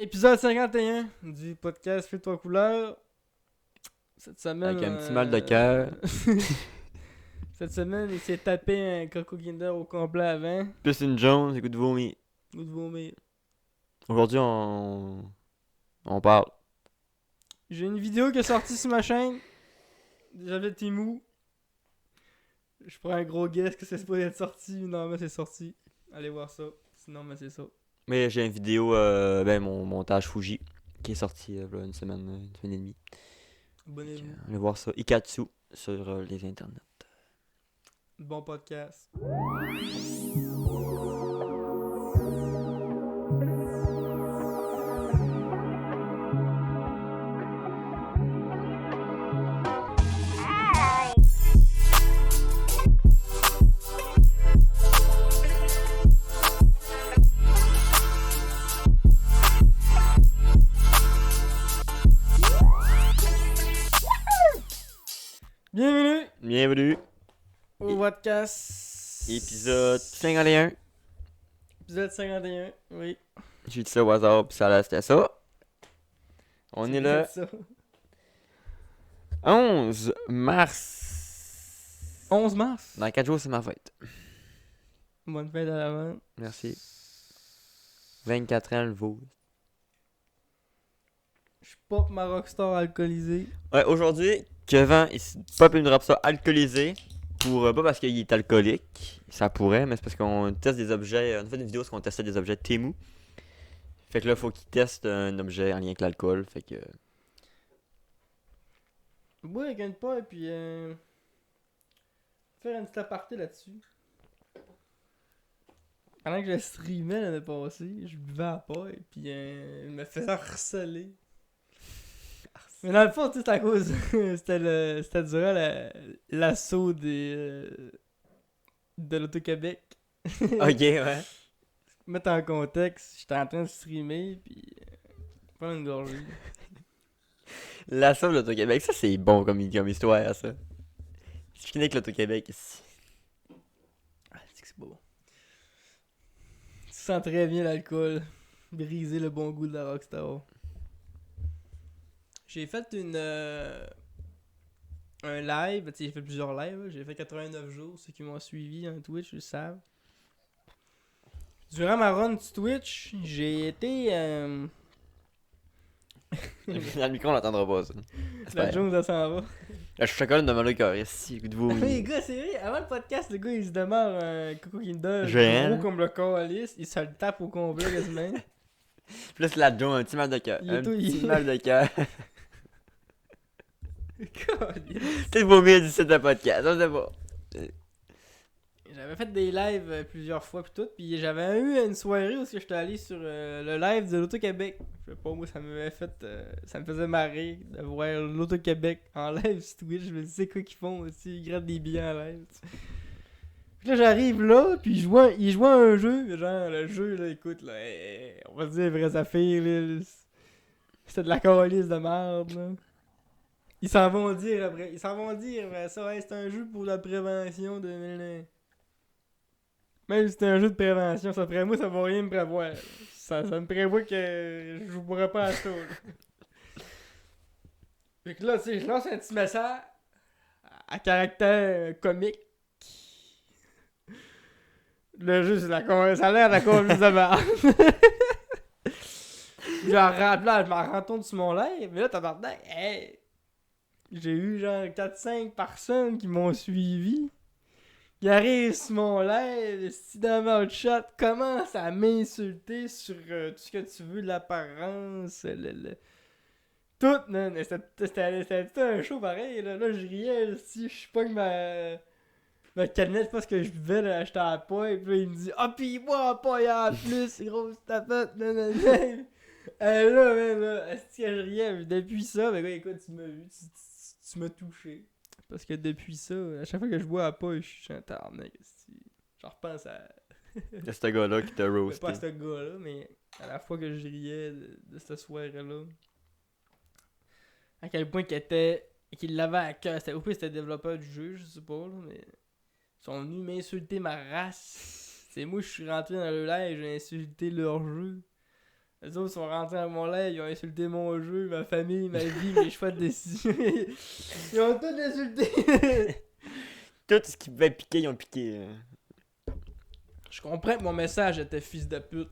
Épisode 51 du podcast Fais-toi couleur. Cette semaine. Avec un petit mal de cœur. Cette semaine, il s'est tapé un Coco Kinder au complet avant. Piscine Jones, écoute vomi. Ou de vomir. Aujourd'hui, on parle. J'ai une vidéo qui est sortie sur ma chaîne. J'avais Timou. Je prends un gros guess que c'est supposé être sorti. Non, mais c'est sorti. Allez voir ça. Sinon, mais c'est ça. Mais j'ai une vidéo, mon montage Fuji, qui est sorti il y a une semaine et demie. Abonnez-vous. Allez voir ça. Ikatsu sur les internets. Bon podcast. Bienvenue, Au podcast. épisode 51. Épisode 51, oui. J'ai dit ça au hasard, puis c'était ça. On est le Ça. 11 mars. 11 mars. Dans 4 jours, c'est ma fête. Bonne fête à l'avant. Merci. 24 ans, le veau. Je pop ma rockstar alcoolisée. Ouais, aujourd'hui, Kevin, il pop une dropstar alcoolisée. Pas parce qu'il est alcoolique, ça pourrait, mais c'est parce qu'on teste des objets. On a fait une vidéo où on testait des objets Temu. Fait que là, faut qu'il teste un objet en lien avec l'alcool. Fait que. Bois avec une pas et puis faire une petite aparté là-dessus. Pendant que je streamais l'année passée, je buvais à pas et puis il me faisait harceler. Mais dans le fond, tu sais, c'est à cause. C'était durant l'assaut de l'Auto-Québec. Ok, ouais. Mettre en contexte, j'étais en train de streamer puis prendre une gorgée. L'assaut de l'Auto-Québec, ça c'est bon comme histoire, ça. Je finis avec l'Auto-Québec ici. Ah, c'est beau. Tu sens très bien l'alcool. Briser le bon goût de la Rockstar. J'ai fait un live, tu sais, j'ai fait plusieurs lives, là. J'ai fait 89 jours, ceux qui m'ont suivi en Twitch le savent. Durant ma run sur Twitch, j'ai été... Dans le micro, on l'entendra pas, ça. La Jones, ça s'en va. La chocolat de Malo ici, écoute-vous. Les gars, c'est vrai, avant le podcast, le gars, il se demeure un Coco Kinder Géant. gros comme le calice, il se le tape au complet quasiment. Plus la Joe, un petit mal de cœur. Il est Un tout- petit il- mal de cœur. Calice. Peut-être vomir d'ici de podcast, on sait pas. J'avais fait des lives plusieurs fois pis tout, puis j'avais eu une soirée où j'étais allé sur le live de l'Auto-Québec. Je sais pas, moi ça m'avait fait, ça me faisait marrer de voir l'Auto-Québec en live sur Twitch. Je me disais quoi qu'ils font aussi, ils grattent des billets en live. Tu sais. Puis là j'arrive là, puis ils jouaient à un jeu, genre le jeu là, écoute là, on va se dire les vraies affaires là, c'était de la calice de merde là. Ils s'en vont dire après ça, ouais, c'est un jeu pour la prévention de... Même si c'est un jeu de prévention, ça ferait moi, ça va rien me prévoir. Ça me prévoit que je jouerai pas à ça. Là. Fait que là, tu sais, je lance un petit message à caractère comique. Le jeu, c'est ça a l'air de la conduite de merde. Genre, là, je m'en retourne sur mon live, mais là, t'as parlé, hey! J'ai eu genre 4-5 personnes qui m'ont suivi. Il arrive sur mon live, si dans mon chat, commence à m'insulter sur tout ce que tu veux de l'apparence, tout, non, c'était tout un show pareil, là je riais, si je sais pas que ma canette parce que je buvais, là, j'étais à pas, et puis là, il me dit « Ah, pis moi, pas en plus, grosse tapette, nanana. » là, est-ce que je riais, depuis ça, mais écoute, tu m'as vu, tu m'as touché. Parce que depuis ça, à chaque fois que je bois à pas, je suis un tarnac. Je repense à. C'est ce gars-là qui t'a roasté. Pas à ce gars-là, mais à la fois que je riais de cette soirée-là. À quel point qu'il l'avait à cœur. Au pire, c'était le développeur du jeu, je sais pas, là, mais. Ils sont venus m'insulter ma race. C'est moi, je suis rentré dans le live, j'ai insulté leur jeu. Les autres sont rentrés dans mon live, ils ont insulté mon jeu, ma famille, ma vie, mes choix de décision. Ils ont tout insulté. Tout ce qui pouvait piquer, ils ont piqué. Je comprends que mon message était fils de pute.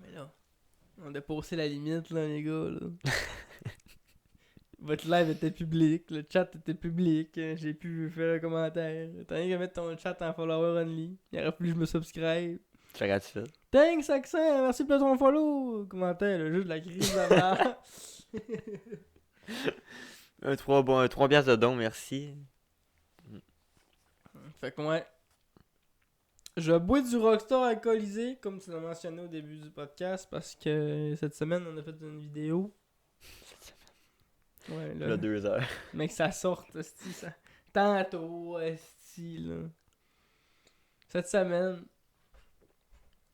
Mais là, on a dépassé la limite, là, les gars. Là. Votre live était public, le chat était public, j'ai pu faire un commentaire. T'as rien qu'à mettre ton chat en follower only. Il aurait fallu que je me subscribe. J'aurais-tu fait. Thanks, Accent, merci pour ton follow. Commentaire, le jeu de la crise de la Un 3 piastres de don, merci. Fait que ouais. Je bois du Rockstar alcoolisé, comme tu l'as mentionné au début du podcast, parce que cette semaine, on a fait une vidéo. Ouais, là. Là, 2 heures. Mais que ça sorte, esti, ça. Tantôt, esti, là. Cette semaine,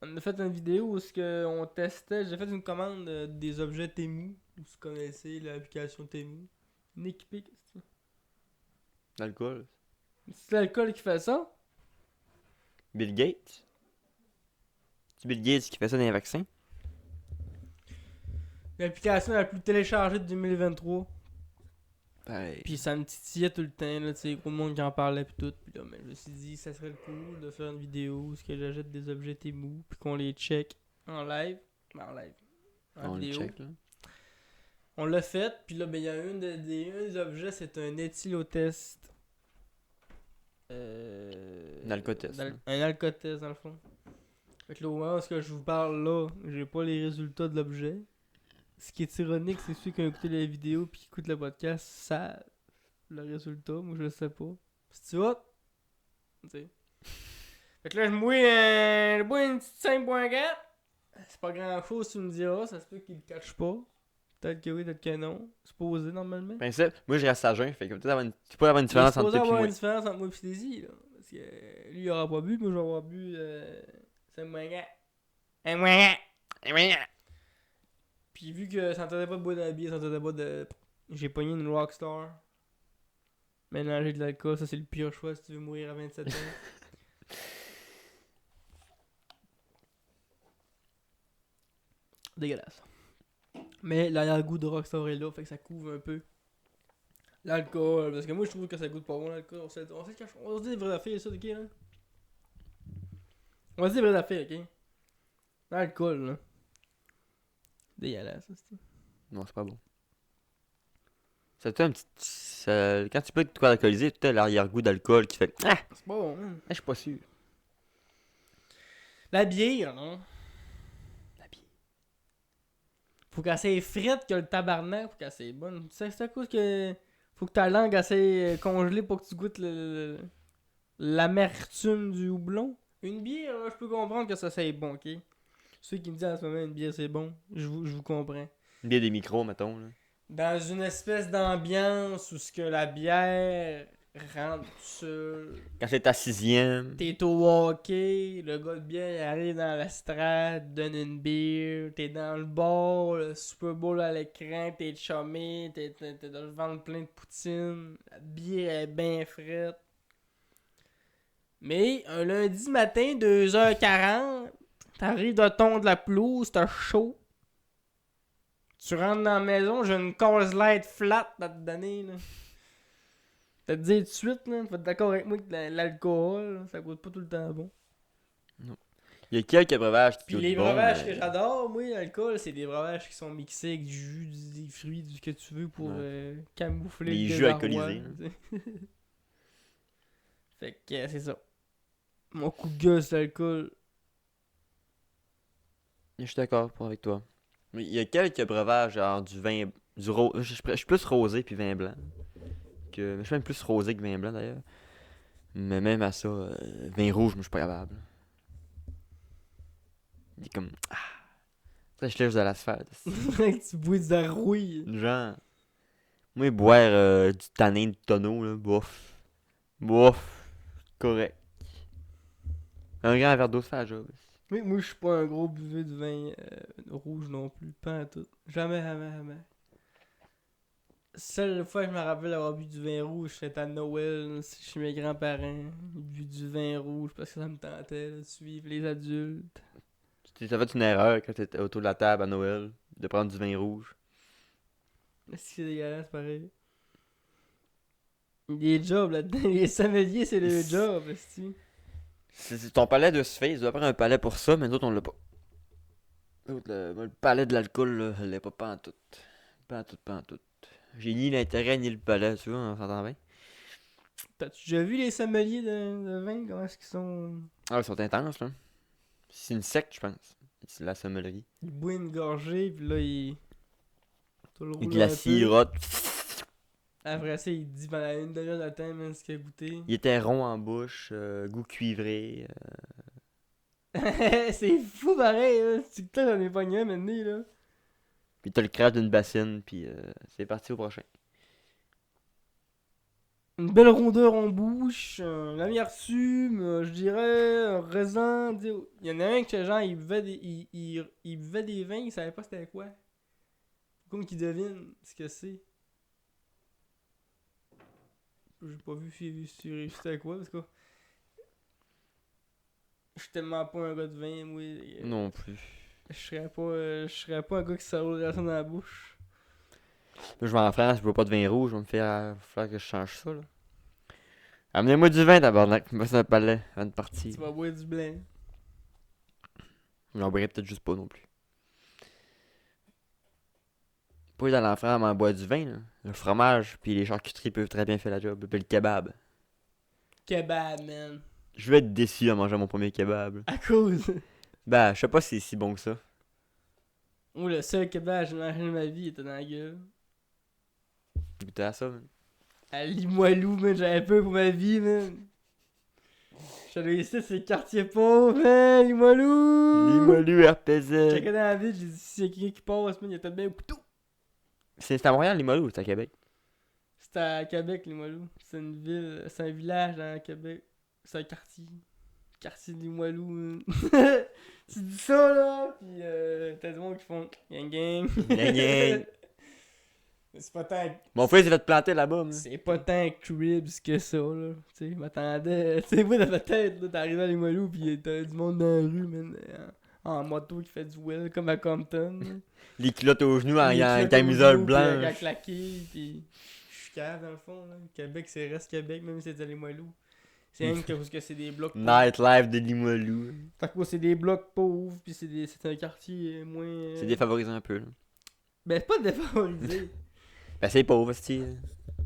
on a fait une vidéo où on testait. J'ai fait une commande des objets Temu. Vous connaissez l'application Temu. Une équipée, qu'est-ce que L'alcool. c'est l'alcool qui fait ça? Bill Gates. C'est Bill Gates qui fait ça dans les vaccins. L'application la plus téléchargée de 2023. Ouais. Puis ça me titillait tout le temps, là, tu sais, gros monde qui en parlait pis tout. Puis là, mais je me suis dit, ça serait cool de faire une vidéo où j'achète des objets Temu puis qu'on les check en live. En live. En On le vidéo. check, là. On l'a fait, puis là, ben, il y a un des objets, c'est un éthylotest. Un alcotest, Un alcotest, dans le fond. Fait que là, au moment où je vous parle là, j'ai pas les résultats de l'objet. Ce qui est ironique, c'est ceux qui ont écouté la vidéo puis qui écoutent le podcast savent le résultat. Moi, je le sais pas. C'est tu vois? Tu sais. Fait que là, je bois une petite 5.4. C'est pas grand chose, tu me diras. Ça se peut qu'il le cache pas. Peut-être que oui, peut-être que non. C'est posé normalement. Ben, moi, je reste à jeun. Fait que tu peux avoir une différence entre toi et avoir moi. une différence entre moi et Daisy, là. Parce que lui, il aura pas bu, moi, j'aurai bu 5.4. 1.4. Puis vu que ça n'entendait pas de boire de la bière, ça n'entendait pas de. J'ai pogné une Rockstar. Mélanger de l'alcool, ça c'est le pire choix si tu veux mourir à 27 ans. Dégueulasse. Mais l'arrière-goût de Rockstar est là, fait que ça couvre un peu l'alcool. Parce que moi je trouve que ça goûte pas bon l'alcool. On se dit des vraies affaires, ça, ok là? On se dit des vraies affaires, ok? L'alcool, là. Dégueulasse, ça, c'est. Non, c'est pas bon. Ça te fait un petit. Quand tu peux de quoi alcoolisé, tu as l'arrière-goût d'alcool qui fait. Ah! C'est pas bon, hein? Je suis pas sûr. La bière, non? La bière. Faut qu'elle soit frette que le tabarnak, faut qu'elle soit bonne. C'est à cause que. Faut que ta langue assez congelée pour que tu goûtes l'amertume du houblon. Une bière, là, je peux comprendre que ça c'est bon, ok? Ceux qui me disent en ce moment une bière c'est bon, je vous comprends. Une bière des micros, mettons. Là. Dans une espèce d'ambiance où ce que la bière rentre seul. Quand c'est ta 6e. T'es au hockey, le gars de bière il arrive dans la strate, donne une bière, t'es dans le bar, le Super Bowl à l'écran, t'es chumé, t'es dans le ventre plein de poutine, la bière est bien frette. Mais un lundi matin, 2h40, t'arrives de tondre la pelouse, t'as chaud. Tu rentres dans la maison, j'ai une cause light flat à te donner, là. T'as te dire tout de suite, là, tu vas être d'accord avec moi que l'alcool, là, ça goûte pas tout le temps bon. Non. Il y a quelques breuvages qui Puis goûtent les bon, breuvages mais- que j'adore, moi, l'alcool, c'est des breuvages qui sont mixés avec du jus, des fruits, du que tu veux pour camoufler Les le jus désarroi, alcoolisés, tu sais. Fait que c'est ça. Mon coup de gueule, c'est l'alcool. Je suis d'accord avec toi. Mais il y a quelques breuvages, genre du vin. Je suis plus rosé puis vin blanc. Je suis même plus rosé que vin blanc d'ailleurs. Mais même à ça, vin rouge, moi je suis pas capable. Il est comme. Ah! Ça, je lève de l'asphalte. Tu bois de la rouille. Genre. Moi, boire du tanin de tonneau, là, bof. Bof. Correct. Un grand verre d'eau, ça fait la job. Mais moi, je suis pas un gros buveur de vin rouge non plus. Pas en tout. Jamais, jamais, jamais. Seule fois que je me rappelle avoir bu du vin rouge, c'était à Noël, chez mes grands-parents. J'ai bu du vin rouge parce que ça me tentait de suivre les adultes. Tu as fait une erreur quand t'étais autour de la table à Noël, de prendre du vin rouge. C'est dégueulasse, pareil. Les jobs là-dedans, les sommeliers, c'est le job, esti. Ton palais de se faire, il doit prendre un palais pour ça, mais nous autres, on l'a pas. Nous autres, le palais de l'alcool, là, je l'ai pas en tout. Pas en tout. J'ai ni l'intérêt ni le palais, tu vois, on s'entend bien. T'as-tu déjà vu les sommeliers de vin? Comment est-ce qu'ils sont. Ah, ils sont intenses, là. C'est une secte, je pense. C'est la sommellerie. Ils boivent une gorgée, puis là, ils. Ils glacient, Après ça, il dit pendant une demi-heure de temps, même ce qu'il a goûté. Il était rond en bouche, goût cuivré. C'est fou pareil, là. C'est que j'en ai pogné un maintenant, là. Puis t'as le crash d'une bassine, puis c'est parti au prochain. Une belle rondeur en bouche, l'amertume, je dirais, un raisin. Il y en a un que genre, il buvait il buvait des vins, il savait pas c'était quoi. Comme qu'il devine ce que c'est. J'ai pas vu si c'était quoi, parce que je suis tellement pas un gars de vin, moi. Non plus. Je serais pas un gars qui se roulerait ça dans la bouche. Là, je vais en France, je bois pas de vin rouge, je vais me faire falloir que je change ça, là. Amenez-moi du vin, tabarnak, me passe un palais avant de partir. Tu vas boire du blanc. J'en boirais peut-être juste pas non plus. Pas dans l'enfant, m'en boire du vin, là. Le fromage, puis les charcuteries peuvent très bien faire la job. Puis le kebab. Kebab, man. Je vais être déçu à manger mon premier kebab. À cause. Bah, je sais pas si c'est si bon que ça. Oh, le seul kebab que j'ai mangé de ma vie était dans la gueule. Goûter à ça, man. À Limoilou, man, j'avais peur pour ma vie, man. J'allais ici, c'est le quartier pauvre, man, Limoilou! Limoilou, RPZ. Quelqu'un dans la ville, j'ai dit, s'il y a quelqu'un qui passe, man, il y a peut-être bien un couteau. C'est à Montréal, Limoilou, ou c'est à Québec? C'est à Québec, Limoilou. C'est une ville, c'est un village dans Québec. C'est un quartier. Quartier de Limoilou, man. Tu dis ça, là, pis t'as du monde qui font gang gang. Gang gang. Mais c'est pas tant. Mon frère, il s'est fait planter là-bas, man. C'est pas tant cribs que ça, là. Tu sais, je m'attendais. Tu sais, moi, dans ma tête, là, t'arrives à Limoilou, pis t'as du monde dans la rue, man. En moto qui fait du well, comme à Compton. Là. Les culottes aux genoux en Les culottes camisole au dos, puis avec la blanche. claquée, pis. Je suis cave, dans le fond, là. Québec, c'est reste Québec, même si c'est à Limoilou. C'est rien que parce que c'est des blocs pauvres. Nightlife de Limoilou. Fait que moi, c'est des blocs pauvres, pis c'est un quartier moins. C'est défavorisé un peu, là. Ben, c'est pas défavorisé. Ben, c'est pauvre, c'est.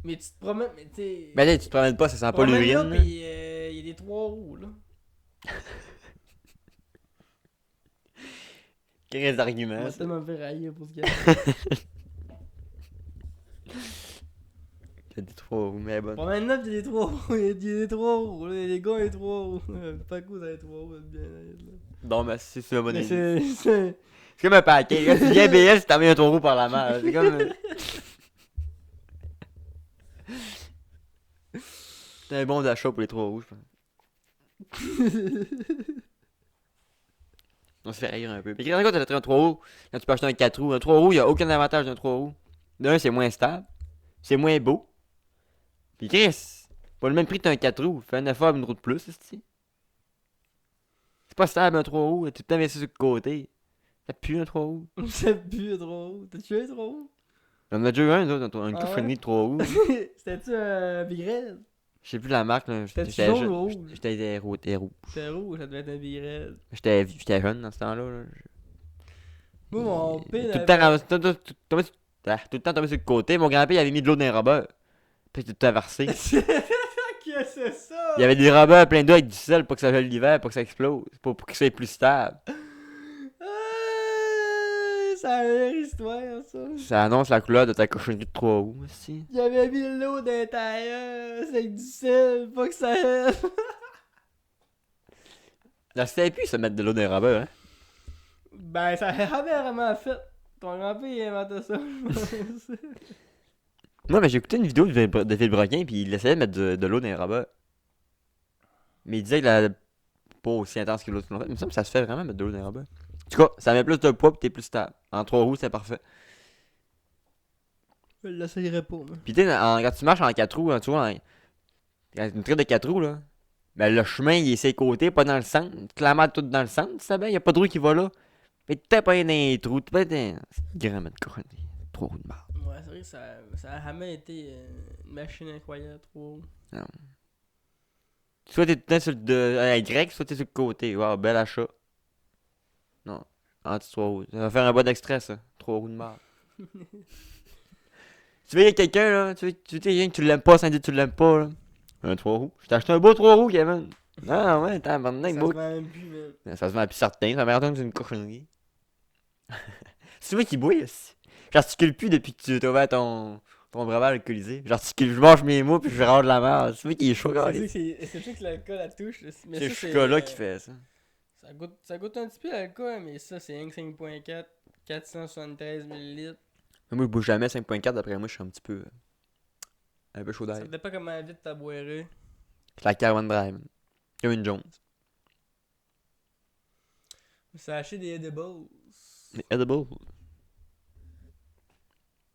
Mais tu te promènes, mais tu sais. Ben, là, tu te promènes pas, ça sent pas l'urine. Là, pis y a des 3 roues, là. Quel On argument. va Ça. tellement fait railler pour ce gars. Il y a des trois roues, mais bon. Promène là, pis y a des 3 roues. Y a des 3 roues, là. Y a des gars, y a 3 roues. Pas cool, ça les 3 roues, c'est bien, là. Non, mais c'est ça, mon Mais avis. c'est. C'est comme un paquet. Quand tu viens BS, t'as mis un 3 roues par la main. C'est comme. C'est un bon d'achat pour les 3 roues, je pense. On se fait rire un peu. Mais quand tu as un 3 roues, quand tu peux acheter un 4 roues, un 3 roues, il n'y a aucun avantage d'un 3 roues. D'un, c'est moins stable. C'est moins beau. Puis Chris, pas le même prix que un 4 roues. Fais un effort une roue de plus, c'est pas stable un 3 roues. Tu t'es investi sur le côté. Ça pue un 3 roues. Ça pue un 3 roues. T'as-tu un 3 roues? On en a déjà eu un, d'autres, une Ah couche ouais? et demie de 3 roues. C'était-tu un Big Red? Je sais plus la marque, là. C'était jaune ou rouge? J'étais roux. C'était rouge, ça devait être un Big Red. J'étais jeune dans ce temps-là. Là. Moi, mon père. Tout le temps, tout le temps tombé sur le côté. Mon grand-père il avait mis de l'eau dans les robeurs. Puis tout a versé. Qu'est-ce que c'est ça? Il y avait des robeurs plein d'eau avec du sel pour que ça gèle l'hiver, pour que ça explose. Pour que ça soit plus stable. Ça a l'air histoire, ça. Ça annonce la couleur de ta cochonnerie de 3 roues, aussi. Il avait mis de l'eau dans l'intérieur, c'est avec du sel, pas que ça aide. Là, c'était plus se mettre de l'eau dans les robeurs, hein. Ben, ça avait vraiment fait. Ton grand-père, il a inventé ça, je pense. Moi, mais j'ai écouté une vidéo de Villebrequin, puis il essayait de mettre de l'eau dans les robeurs. Mais il disait que la. Pas aussi intense que l'autre. Mais il me semble que ça se fait vraiment mettre de l'eau dans les robeurs. En tout cas, ça met plus de poids, puis t'es plus stable. En 3 roues, c'est parfait. Je l'essayerai pas, moi. Pis tu sais, quand tu marches en 4 roues, tu vois, une traite de 4 roues, là, ben le chemin, il est sur les côtés, pas dans le centre. Clairement, tout dans le centre, tu sais bien, y a pas de roue qui va là. Mais t'as pas dans les trous, t'as pas dans. C'est grand, de cochonnerie. 3 roues de marde. Ouais, c'est vrai que ça a jamais été une machine incroyable, trop. Non. Soit t'es tout le temps sur le à Y, soit t'es sur le côté. Wow, bel achat. Non. Anti 3 roues. Ça va faire un bon extrait, ça. 3 roues de marde. Tu veux, y a quelqu'un, là. Tu veux, quelqu'un que tu l'aimes pas sans dire que tu l'aimes pas, là. Un 3 roues. Je t'ai acheté un beau 3 roues, Kevin. Ah ouais, t'as Ça un se beau. vend même plus, man. Ça se vend plus certain, ça m'attend que c'est une cochonnerie. C'est moi qui bouille, aussi. J'articule plus depuis que tu t'as ouvert ton breuvage alcoolisé. J'articule, je mange mes mots puis je râle de la merde. C'est moi qui est chaud, gars. C'est sûr que l'alcool la touche. Mais C'est le ça, chocolat qui fait ça. Ça goûte un petit peu l'alcool, mais ça, c'est 5.4, 473 ml. Mais moi, je bouge jamais 5.4, d'après moi, je suis un peu chaud Ça d'air. dépend comment vite t'as boiré. C'est la Carbon Drive. Comme une Jones. Ça a acheté des edibles. Des edibles.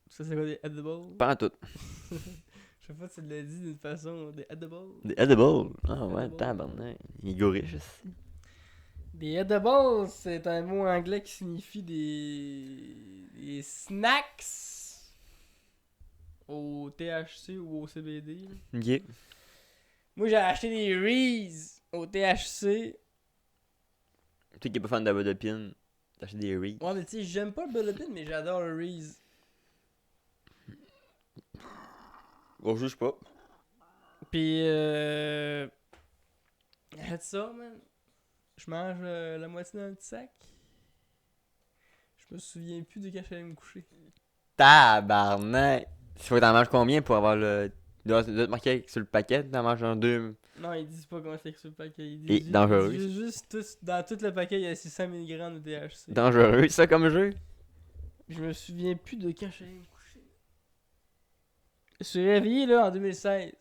Ça, c'est quoi des edibles? Pas en tout. Je sais pas si tu l'as dit d'une façon. Des edibles. Des edibles. Ah ouais, Edibles. tabarnak. Il est goriche, aussi. Des edibles, c'est un mot anglais qui signifie des snacks au THC ou au CBD. là. Ok. Moi, j'ai acheté des Reese au THC. Tu qui est pas fan de la Vodopine, t'as acheté des Reese. Ouais, mais tu sais, j'aime pas le Bulletin, mais j'adore le Reese. On juge pas. Puis, arrête ça, man. Je mange la moitié d'un petit sac. Je me souviens plus de quand j'allais me coucher. Tabarnak. Tu faut que t'en manges combien pour avoir le. Il doit être marqué sur le paquet, t'en manges un 2. Non, ils disent pas comment c'est écrit sur le paquet. Ils Et disent dangereux. ils disent juste dans tout le paquet, il y a 600 mg de THC. Dangereux, ça comme jeu. Je me souviens plus de quand j'allais me coucher. Je suis réveillé là en 2016.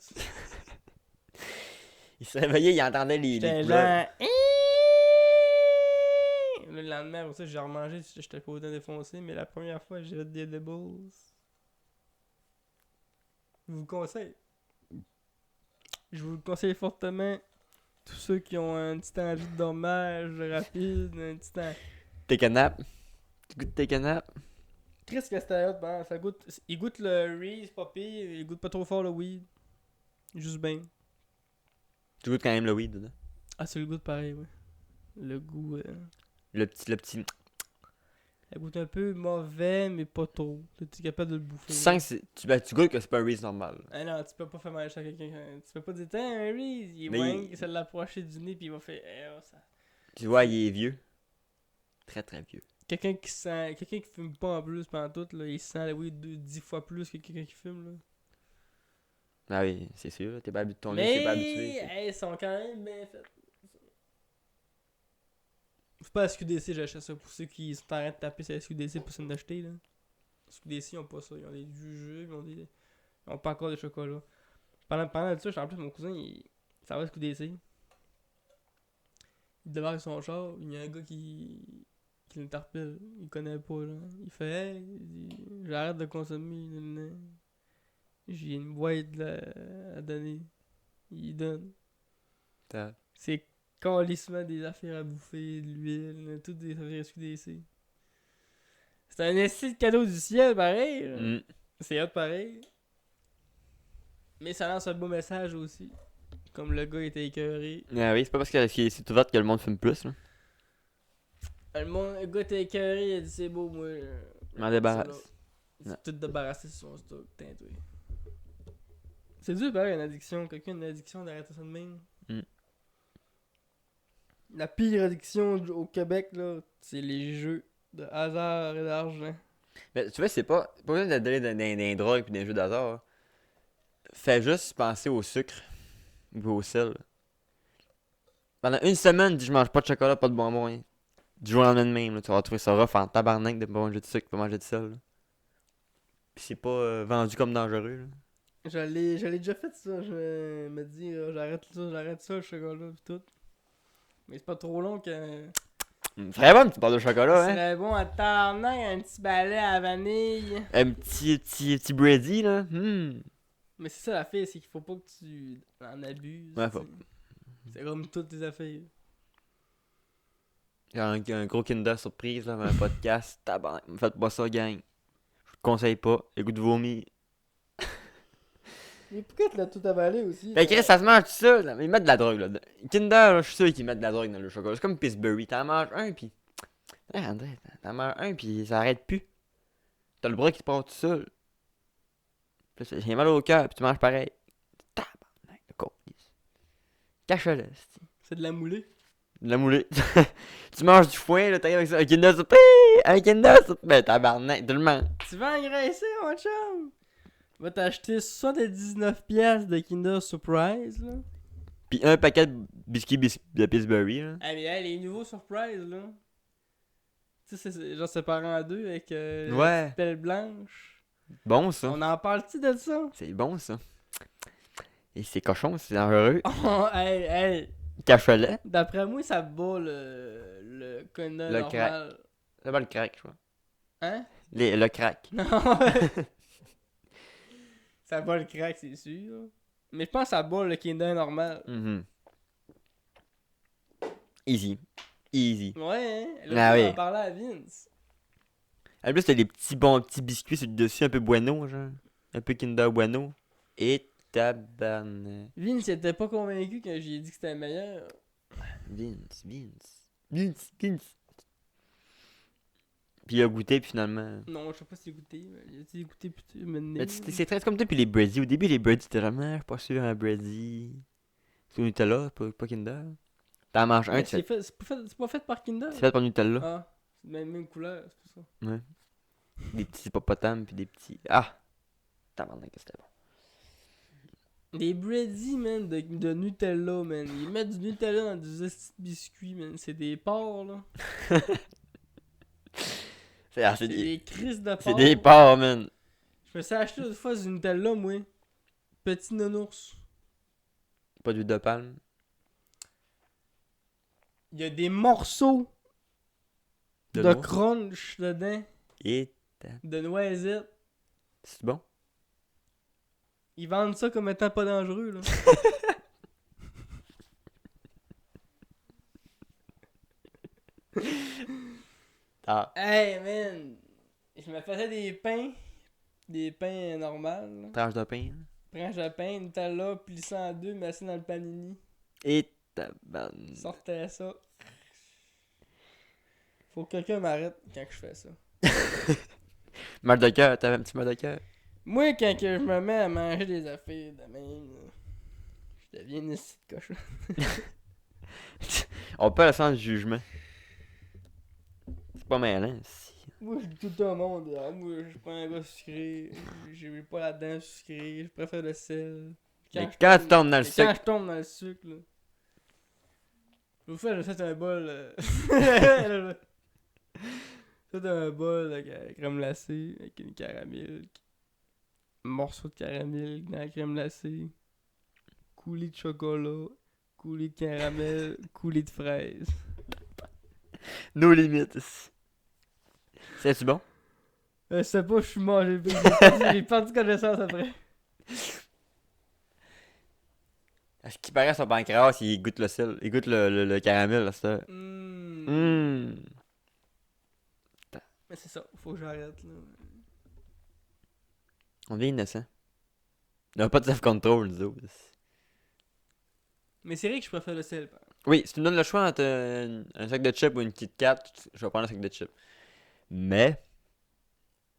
Il se réveillait, il entendait les J'étais couleurs. genre. Le lendemain, aussi, j'ai remangé, j'étais pas autant défoncé, mais la première fois, j'ai fait des edibles. Je vous le conseille. Je vous le conseille fortement. Tous ceux qui ont un petit envie de dommage rapide, un petit temps. Take a nap. Tu goûtes take a nap. Chris que c'était hot, ben, ça goûte. Il goûte le Reese, pas pire, il goûte pas trop fort le weed. Juste bien. Tu goûtes quand même le weed dedans. Ah, c'est le goût pareil, ouais. Le goût. Le petit. Elle goûte un peu mauvais, mais pas trop. Tu es capable de le bouffer. Tu sens que tu goûtes que c'est pas un Reese normal. Ah non, tu peux pas faire mal à quelqu'un. Tu peux pas dire, tiens, un Reese, il est Mais moins, ça l'approcher du nez, puis il va faire. Oh, ça. Tu vois, il est vieux. Très très vieux. Quelqu'un qui fume pas en plus pendant tout, là, il sent le weed 10 fois plus que quelqu'un qui fume, là. Ah oui, c'est sûr, là, t'es pas habitué. Ton nez, Mais, c'est pas habitué. ils sont quand même bien faits. C'est pas à SQDC, j'achète ça pour ceux qui sont en train de taper sur SQDC pour s'en acheter, là. SQDC, ils ont pas ça. Ils ont des jujubes, ils ont pas encore de chocolat. Pendant de ça, en plus, mon cousin, ça va à SQDC. Il débarque son char, il y a un gars qui l'interpelle. Il connaît pas, là. Il fait, hey, j'arrête de consommer. J'ai une boîte là, à donner. Il donne. C'est calissement des affaires à bouffer, de l'huile, toutes des affaires SQDC. C'est un essai de cadeau du ciel, pareil. Là. C'est hot, pareil. Mais ça lance un beau message aussi. Comme le gars était écœuré. Ah oui, c'est pas parce que c'est ouvert que le monde fume plus, là. Le gars était écœuré, il a dit c'est beau, moi. Je m'en débarrasse. Il s'est tout débarrassé sur son stock, teinté. C'est dur, pareil, une addiction. Quelqu'un a une addiction d'arrêter ça de même. La pire addiction au Québec, là, c'est les jeux de hasard et d'argent. Mais tu vois, c'est pas besoin de donner des drogues pis des jeux d'hasard. Là. Fais juste penser au sucre ou au sel. Pendant une semaine, je mange pas de chocolat, pas de bonbons, rien. Du jour au lendemain de même, là, tu vas trouver ça rough en tabarnak de pas manger de sucre, pas manger de sel. Là. Pis c'est pas vendu comme dangereux. Là. J'allais déjà fait ça, je me dis j'arrête ça, le chocolat pis tout. Mais c'est pas trop long que... Très bon, une petite barre de chocolat, hein. C'est bon à tabarnak, un petit balai à la vanille. Un petit Brady, là. Mais c'est ça la fille, c'est qu'il faut pas que tu en abuses. Ouais, faut. C'est comme toutes tes affaires. Un gros Kinder surprise, là, un podcast. Tabarnak, faites pas ça, gang. Je vous le conseille pas. Écoute de vomi. Mais pourquoi tu l'as tout avalé aussi? Fait que Chris, ça se mange tout ça, là. Ils mettent de la drogue, là. Kinder, là, je suis sûr qu'ils mettent de la drogue dans le chocolat. C'est comme Pillsbury. T'en manges un, pis. André, t'en manges un, pis ça arrête plus. T'as le bras qui te part tout seul. Puis là, j'ai mal au cœur, pis tu manges pareil. Tabarnak, le colis. Cache-le, c'ti. C'est de la moulée. De la moulée. Tu manges du foin, là, t'arrives avec ça. Un Kinder surprise! Un Kinder surprise! Ben, tabarnak, tout le monde. Tu vas engraisser, mon chum! Va t'acheter 79$ de Kinder Surprise, là. Pis un paquet de biscuits de Pillsbury, là. Ah, mais hey, les nouveaux Surprise, là. Tu sais, c'est genre séparés en deux avec la Ouais. petite pelle blanche. Bon, ça. On en parle-tu de ça? C'est bon, ça. Et c'est cochon, c'est dangereux. Oh, hey! Cache-le. D'après moi, ça bat le Kinder Le normal. Ça va le crack, je crois. Hein? Le crack. Non! Ça bat le crack, c'est sûr. Mais je pense que ça bat le Kinder normal. Mhm. Easy. Easy. Ouais, hein? Ah Là, oui. on en parlait à Vince. En plus, t'as des petits bons petits biscuits sur le dessus, un peu bueno, genre. Un peu Kinder bueno. Et tabarnak. Vince, il était pas convaincu quand j'ai dit que c'était le meilleur. Vince. Puis il a goûté, puis finalement. Non, je sais pas si c'est goûté. Mais il a dit goûter plutôt maintenant. Mais c'est très comme toi, puis les Brady. Au début, les Brady, c'était vraiment, je suis pas sûr, un Brady. C'est au Nutella, pas Kinder. T'en manges un, Mais tu fais. c'est pas fait par Kinder. C'est fait par Nutella. Ah, c'est la même couleur, c'est pour ça. Ouais. Des petits hippopotames, puis des petits. Ah! Tabarnak, que c'était bon. Les Brady, man, de Nutella, man. Ils mettent du Nutella dans des petits biscuits, man. C'est des porcs, là. C'est C'est des crises de porcs. c'est des porcs, man. Je me suis acheté une fois du Nutella, moi. Petit nounours. Pas d'huile de palme. Il y a des morceaux de noix. crunch dedans. Et. De noisettes. C'est bon? Ils vendent ça comme étant pas dangereux, là. Ah. Hey, man! Je me faisais des pains. Des pains normaux, là. Tranche de pain. Hein. Prends le pain, Nutella, plie ça en deux, mets ça dans le panini. Et tabarnak. Sortais ça. Faut que quelqu'un m'arrête quand je fais ça. Mal de cœur, t'avais un petit mal de cœur. Moi, quand que je me mets à manger des affaires de même, là, je deviens une petite cochon. On peut le sens du jugement. C'est pas mal, hein? Si. Moi, je dis tout le temps au monde, ah, moi, je suis pas un gars sucré, j'ai pas la dent sucrée, je préfère le sel. Mais quand tu tombes dans le Quand sucre. je tombe dans le sucre, là. Je vous fais, c'est un bol. C'est un bol de crème glacée avec une caramel. Un morceau de caramel dans la crème glacée. Coulis de chocolat. Coulis de caramel. Coulis de fraise. Nos limites. C'est-tu bon? Je sais pas, je suis mort. J'ai perdu connaissance après. À ce qui paraît, son pancréas, il goûte le sel. Il goûte le caramel, là, ça. Mais c'est ça, faut que j'arrête là. On devient innocent. On n'a pas de self-control, nous autres. Mais c'est vrai que je préfère le sel. Oui, si tu me donnes le choix entre un sac de chips ou une Kit Kat, je vais prendre un sac de chips. Mais,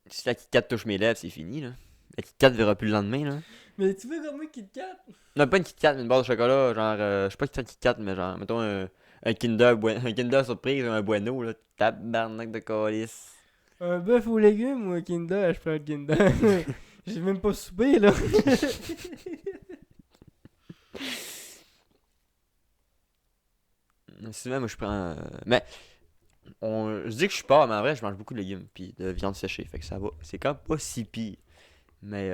si la Kit Kat touche mes lèvres, c'est fini, là. La Kit Kat verra plus le lendemain, là. Mais tu veux comme moi Kit Kat? Non, pas une Kit Kat, mais une barre de chocolat, genre, je sais pas si c'est une Kit Kat, mais genre, mettons un Kinder surprise ou un Bueno, là. Tabarnak de calice. Un bœuf aux légumes ou un Kinder? Je prends le Kinder. J'ai même pas soupé là. Souvent, moi, je prends. Mais, je dis que je suis pas, mais en vrai, je mange beaucoup de légumes, puis de viande séchée, fait que ça va. C'est quand même pas si pire. Mais,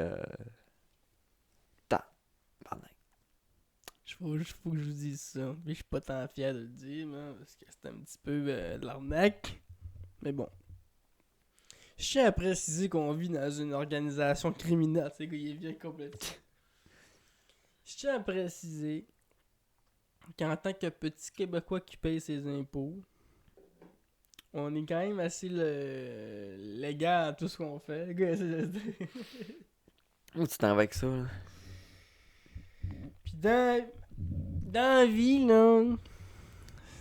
tabarnak. Faut que je vous dise ça. Mais je suis pas tant fier de le dire, man, parce que c'est un petit peu de l'arnaque. Mais bon. Je tiens à préciser qu'on vit dans une organisation criminelle, tu sais, qu'il est bien complètement. Je tiens à préciser qu'en tant que petit Québécois qui paye ses impôts, On est quand même assez légal à tout ce qu'on fait. Le gars, Où tu t'en vas avec ça, là? Pis dans la vie, là,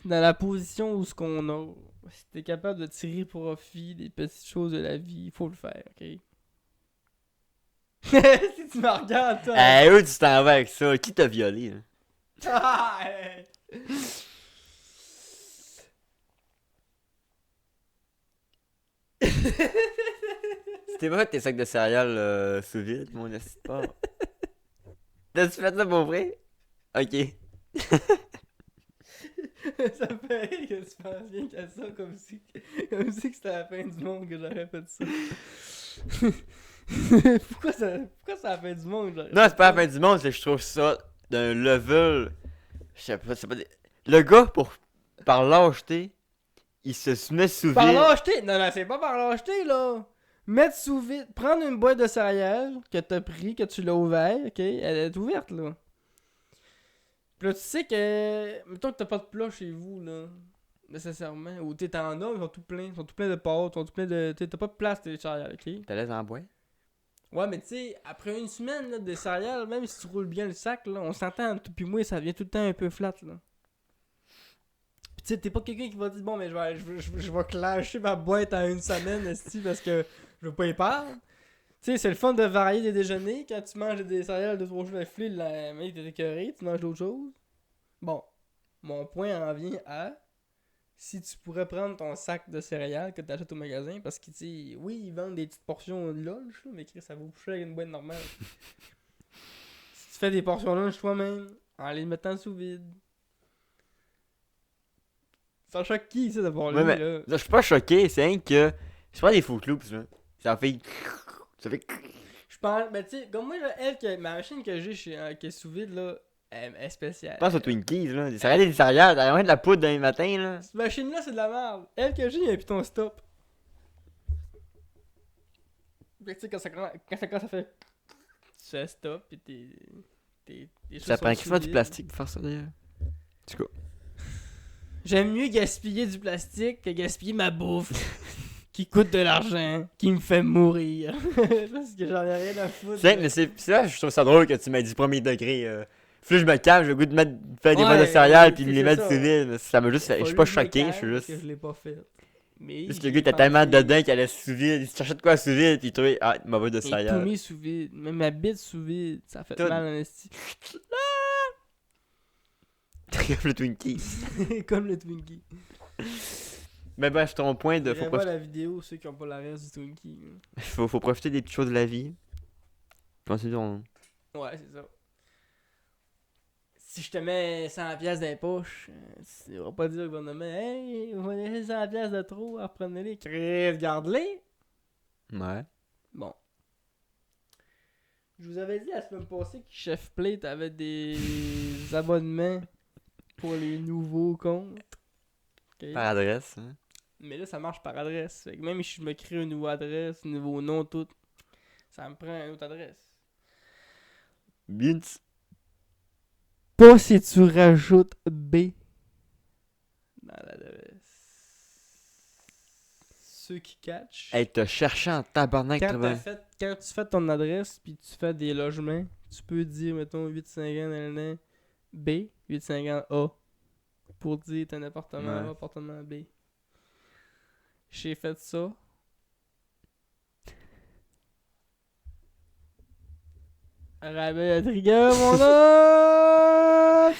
dans la position où ce qu'on a, si t'es capable de tirer profit des petites choses de la vie, il faut le faire, ok? Si tu me regardes, toi. Où tu t'en vas avec ça? Qui t'a violé, là? C'était pas tes sacs de céréales sous vide, mon esti de porc? T'as-tu fait ça pour vrai? Ok. Ça me fait rire que tu penses rien qu'à ça, comme si que c'était la fin du monde que j'aurais fait ça. pourquoi c'est la fin du monde? Non, c'est pas la fin du monde, c'est que je trouve ça d'un level. Je sais pas, c'est pas des... Le gars, par lâcheté, il se met sous Par vide. lâcheté? Non, c'est pas par lâcheté, là. Mettre sous vide. Prendre une boîte de céréales que t'as pris, que tu l'as ouvert, ok? Elle est ouverte, là. Puis là, tu sais que. Mettons que t'as pas de plat chez vous, là. Nécessairement. Ou t'es en or, ils sont tout pleins. Ils sont tout pleins de pâtes. Ils sont tout pleins de. T'as pas de place, tes céréales, ok? T'as l'aise en bois? Ouais, mais tu sais, après une semaine là, de céréales, même si tu roules bien le sac, là, on s'entend, puis moi, ça vient tout le temps un peu flat, là. Pis tu sais, t'es pas quelqu'un qui va dire, bon, mais je vais clasher ma boîte en une semaine, esti, parce que je veux pas y perdre. Tu sais, c'est le fun de varier des déjeuners. Quand tu manges des céréales de 3 jours d'affilée, la mec t'es écœuré, tu manges d'autres choses. Bon, mon point en vient à si tu pourrais prendre ton sac de céréales que tu achètes au magasin, parce que, tu sais, oui, ils vendent des petites portions de lunch, là, mais Chris, ça vaut plus cher qu'une boîte normale. Si tu fais des portions lunch toi-même, en les mettant sous vide. Ça choque qui, ça, d'abord, Ouais, lui, mais là? je suis pas choqué, c'est rien que. Je prends des Fruit Loops, là. Ça fait. Ça fait. Je pense, mais tu sais, comme moi, là, ma machine que j'ai qui est sous vide, là, elle est spéciale. Je pense aux Twinkies, là. Des céréales, t'as vraiment de la poudre dans les matins, là. Cette machine-là, c'est de la merde. Elle que j'ai, il y a un piton stop. Fait que tu sais, quand ça commence, ça fait. Tu fais stop, pis tes choses Ça sont prend sous quasiment du vide. plastique pour faire ça, d'ailleurs. En tout cas. J'aime mieux gaspiller du plastique que gaspiller ma bouffe. Qui coûte de l'argent, qui me fait mourir. Parce que j'en ai rien à foutre. Mais c'est là, je trouve ça drôle que tu m'aies dit premier degré. Plus je me calme, j'ai le goût de faire des boîtes de céréales puis de me les mettre sous vide. Ça me juste. Je suis pas choqué, je suis juste. Que je l'ai pas fait. Mais Juste le gars, t'as tellement dedans qu'il allait sous vide. Il cherchait de quoi sous vide, puis il trouvait. Ah, ma boîte de tout céréales. mis sous vide. Même ma bite sous vide. Ça fait Tout. mal en esti. Comme le Twinkie. Comme le Twinkie. Mais bref, ton point de. Faut voir la vidéo, ceux qui ont pas la reste du Twinkie. Faut profiter des petites choses de la vie. Ensuite, on. Ouais, c'est ça. Si je te mets 100$ dans les poches, tu vas pas dire au gouvernement, hey, vous m'avez laissé 100$ de trop, reprenez-les. Chris, garde-les. Ouais. Bon. Je vous avais dit la semaine passée que Chef Plate avait des abonnements pour les nouveaux comptes. Okay. Par adresse, hein. Mais là, ça marche par adresse. Fait que même si je me crée une nouvelle adresse, un nouveau nom, tout, ça me prend une autre adresse. Bien. Pas si tu rajoutes B dans l'adresse. Ceux qui catchent. Hey, t'as cherché en tabarnak, Quand tu fais ton adresse puis tu fais des logements, tu peux dire, mettons, 850 B, 850 A. Pour dire t'as un appartement A, appartement B. J'ai fait ça. Rabais à trigger, mon homme!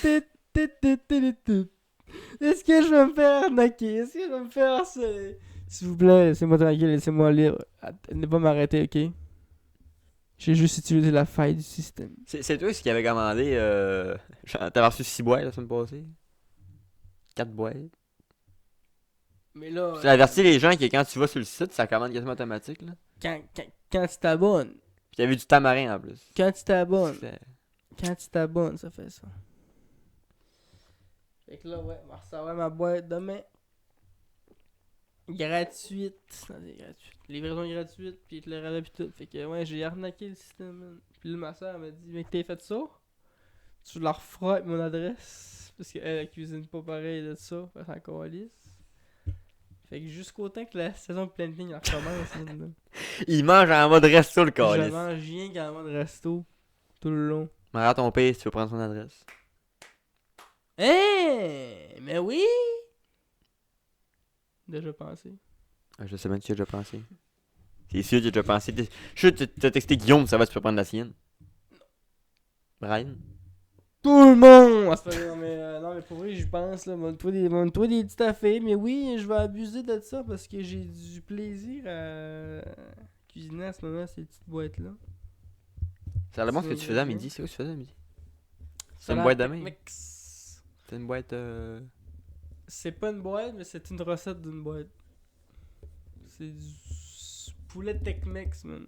Est-ce que je vais me faire arnaquer? Est-ce que je vais me faire harceler? S'il vous plaît, laissez-moi tranquille, laissez-moi libre. Ne pas m'arrêter, ok? J'ai juste utilisé la faille du système. C'est toi ce qui avait commandé. T'avais reçu 6 boîtes la semaine passée? 4 boîtes. Mais là. Tu as averti les gens que quand tu vas sur le site, ça commande quasiment automatique, là. Quand tu t'abonnes. Puis il y avait du tamarin en plus. Quand tu t'abonnes, ça fait ça. Fait que là, ouais, on va recevoir ma boîte demain. Gratuite. Non, c'est gratuit. Livraison gratuite, puis te le râle pis tout. Fait que ouais, j'ai arnaqué le système, man. Puis là, ma soeur m'a dit, mais t'as fait ça? Tu la referas avec mon adresse. Parce qu'elle, elle cuisine pas pareil de ça. Elle s'en calisse. Fait que jusqu'au temps que la saison de pleine ligne recommence, man, là. Il mange en mode resto, le Je calice. mange rien qu'en mode resto. Tout le long. Mais à ton pays si tu veux prendre son adresse. Hein? Mais oui! Déjà pensé. Ah, je sais même que tu as déjà pensé. C'est sûr que tu as déjà pensé. Je suis sûr que tu as texté Guillaume, ça va, tu peux prendre la sienne. Brian? Tout le monde! Ah, c'est pas vrai, non, mais pour vrai, j'y pense, là. Montre-toi des petites affaires. Mais oui, je vais abuser de ça parce que j'ai du plaisir à cuisiner à ce moment, ces petites boîtes-là. C'est à la ce que tu faisais à midi. C'est quoi que tu faisais à midi? C'est Ça une a boîte de l'air main? Tex-Mex. C'est une boîte. C'est pas une boîte, mais c'est une recette d'une boîte. C'est du poulet Tex-Mex, man.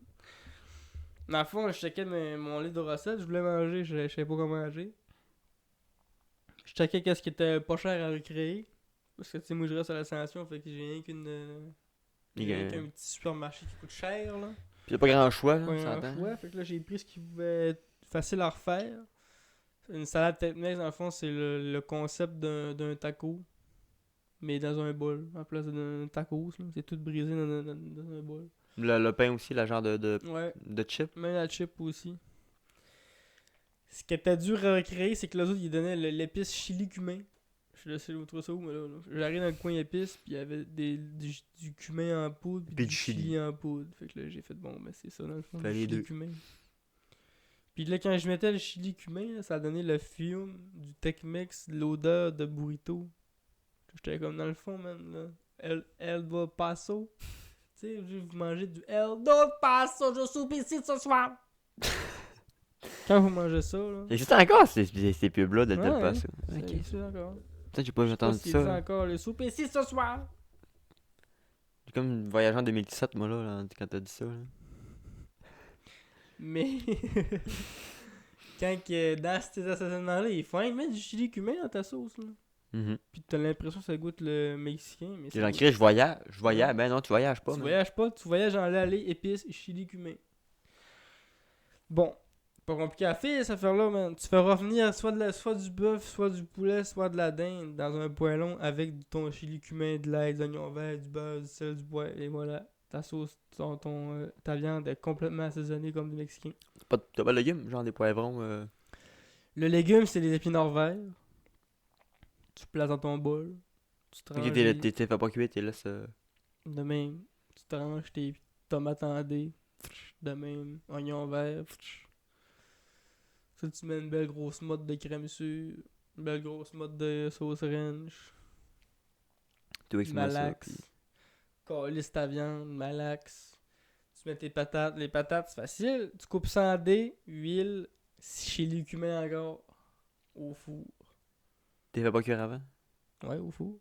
Dans le fond, je checkais mon livre de recettes, je voulais manger, je savais pas comment manger. Je checkais qu'est-ce qui était pas cher à recréer. Parce que tu sais, moi je reste à l'ascension, fait que j'ai rien qu'un petit supermarché qui coûte cher, là. Puis y'a pas grand choix, là, Pas ça un s'entend. choix, fait que là j'ai pris ce qui pouvait être facile à refaire. Une salade Tex-Mex, dans le fond, c'est le concept d'un taco. Mais dans un bol, en place d'un tacos, là. C'est tout brisé dans un bol. Le pain aussi, la genre Ouais, de chip. même la chip aussi. Ce qui était dur à recréer, c'est que les autres, ils donnaient l'épice chili cumin. Je laisse vous trouver ça où, mais là. J'arrive dans le coin épice, puis il y avait du cumin en poudre, puis du chili en poudre. Fait que là, j'ai fait, bon, ben c'est ça, dans le fond, Fait du les chili deux. cumin. Puis là, quand je mettais le chili cumin, là, ça donnait le fume du Tex-Mex, l'odeur de burrito. J'étais comme dans le fond, man, là. El va paso. Tu sais, vous mangez du El do paso, je soupe ici ce soir. Quand vous mangez ça, là. Il existe encore ces pubs-là de Ouais, Del Paso. ça Ok. existe encore. Peut-être j'ai pas entendu Je sais pas s'il dit ça. encore le souper ici ce soir. J'ai comme voyagé en 2017, moi, là, quand t'as dit ça. Là. Mais quand dans ces assaisonnements-là, il faut mettre du chili cumin dans ta sauce, là. Puis t'as l'impression que ça goûte le mexicain. Mais J'ai l'encré, je voyage. Ben non, tu voyages pas. Tu man. voyages pas, tu voyages en l'allée, épices, chili cumin. Bon, pas compliqué à faire cette affaire-là, man. Tu fais revenir soit du bœuf, soit du poulet, soit de la dinde dans un poêlon avec ton chili cumin, de l'ail, des oignons verts, du beurre, du sel, du bois, et voilà. Ta sauce, ta viande est complètement assaisonnée comme du mexicain. T'as pas de légumes, genre des poivrons. Le légume, c'est les épinards verts. Tu places dans ton bol. Tu tranches Ok, t'es fait pas cuire, t'es laisses. de même. Tu tranches tes tomates en dés. De même. Oignons verts. Ça, tu mets une belle grosse motte de crème sûre. Une belle grosse motte de sauce ranch. Tout avec ça. Malax. Puis... Calisse ta viande. Malax. Tu mets tes patates. Les patates, c'est facile. Tu coupes ça en dés. Huile. Chili cumin encore. Au four. T'es fait pas cuire avant? Ouais, au four.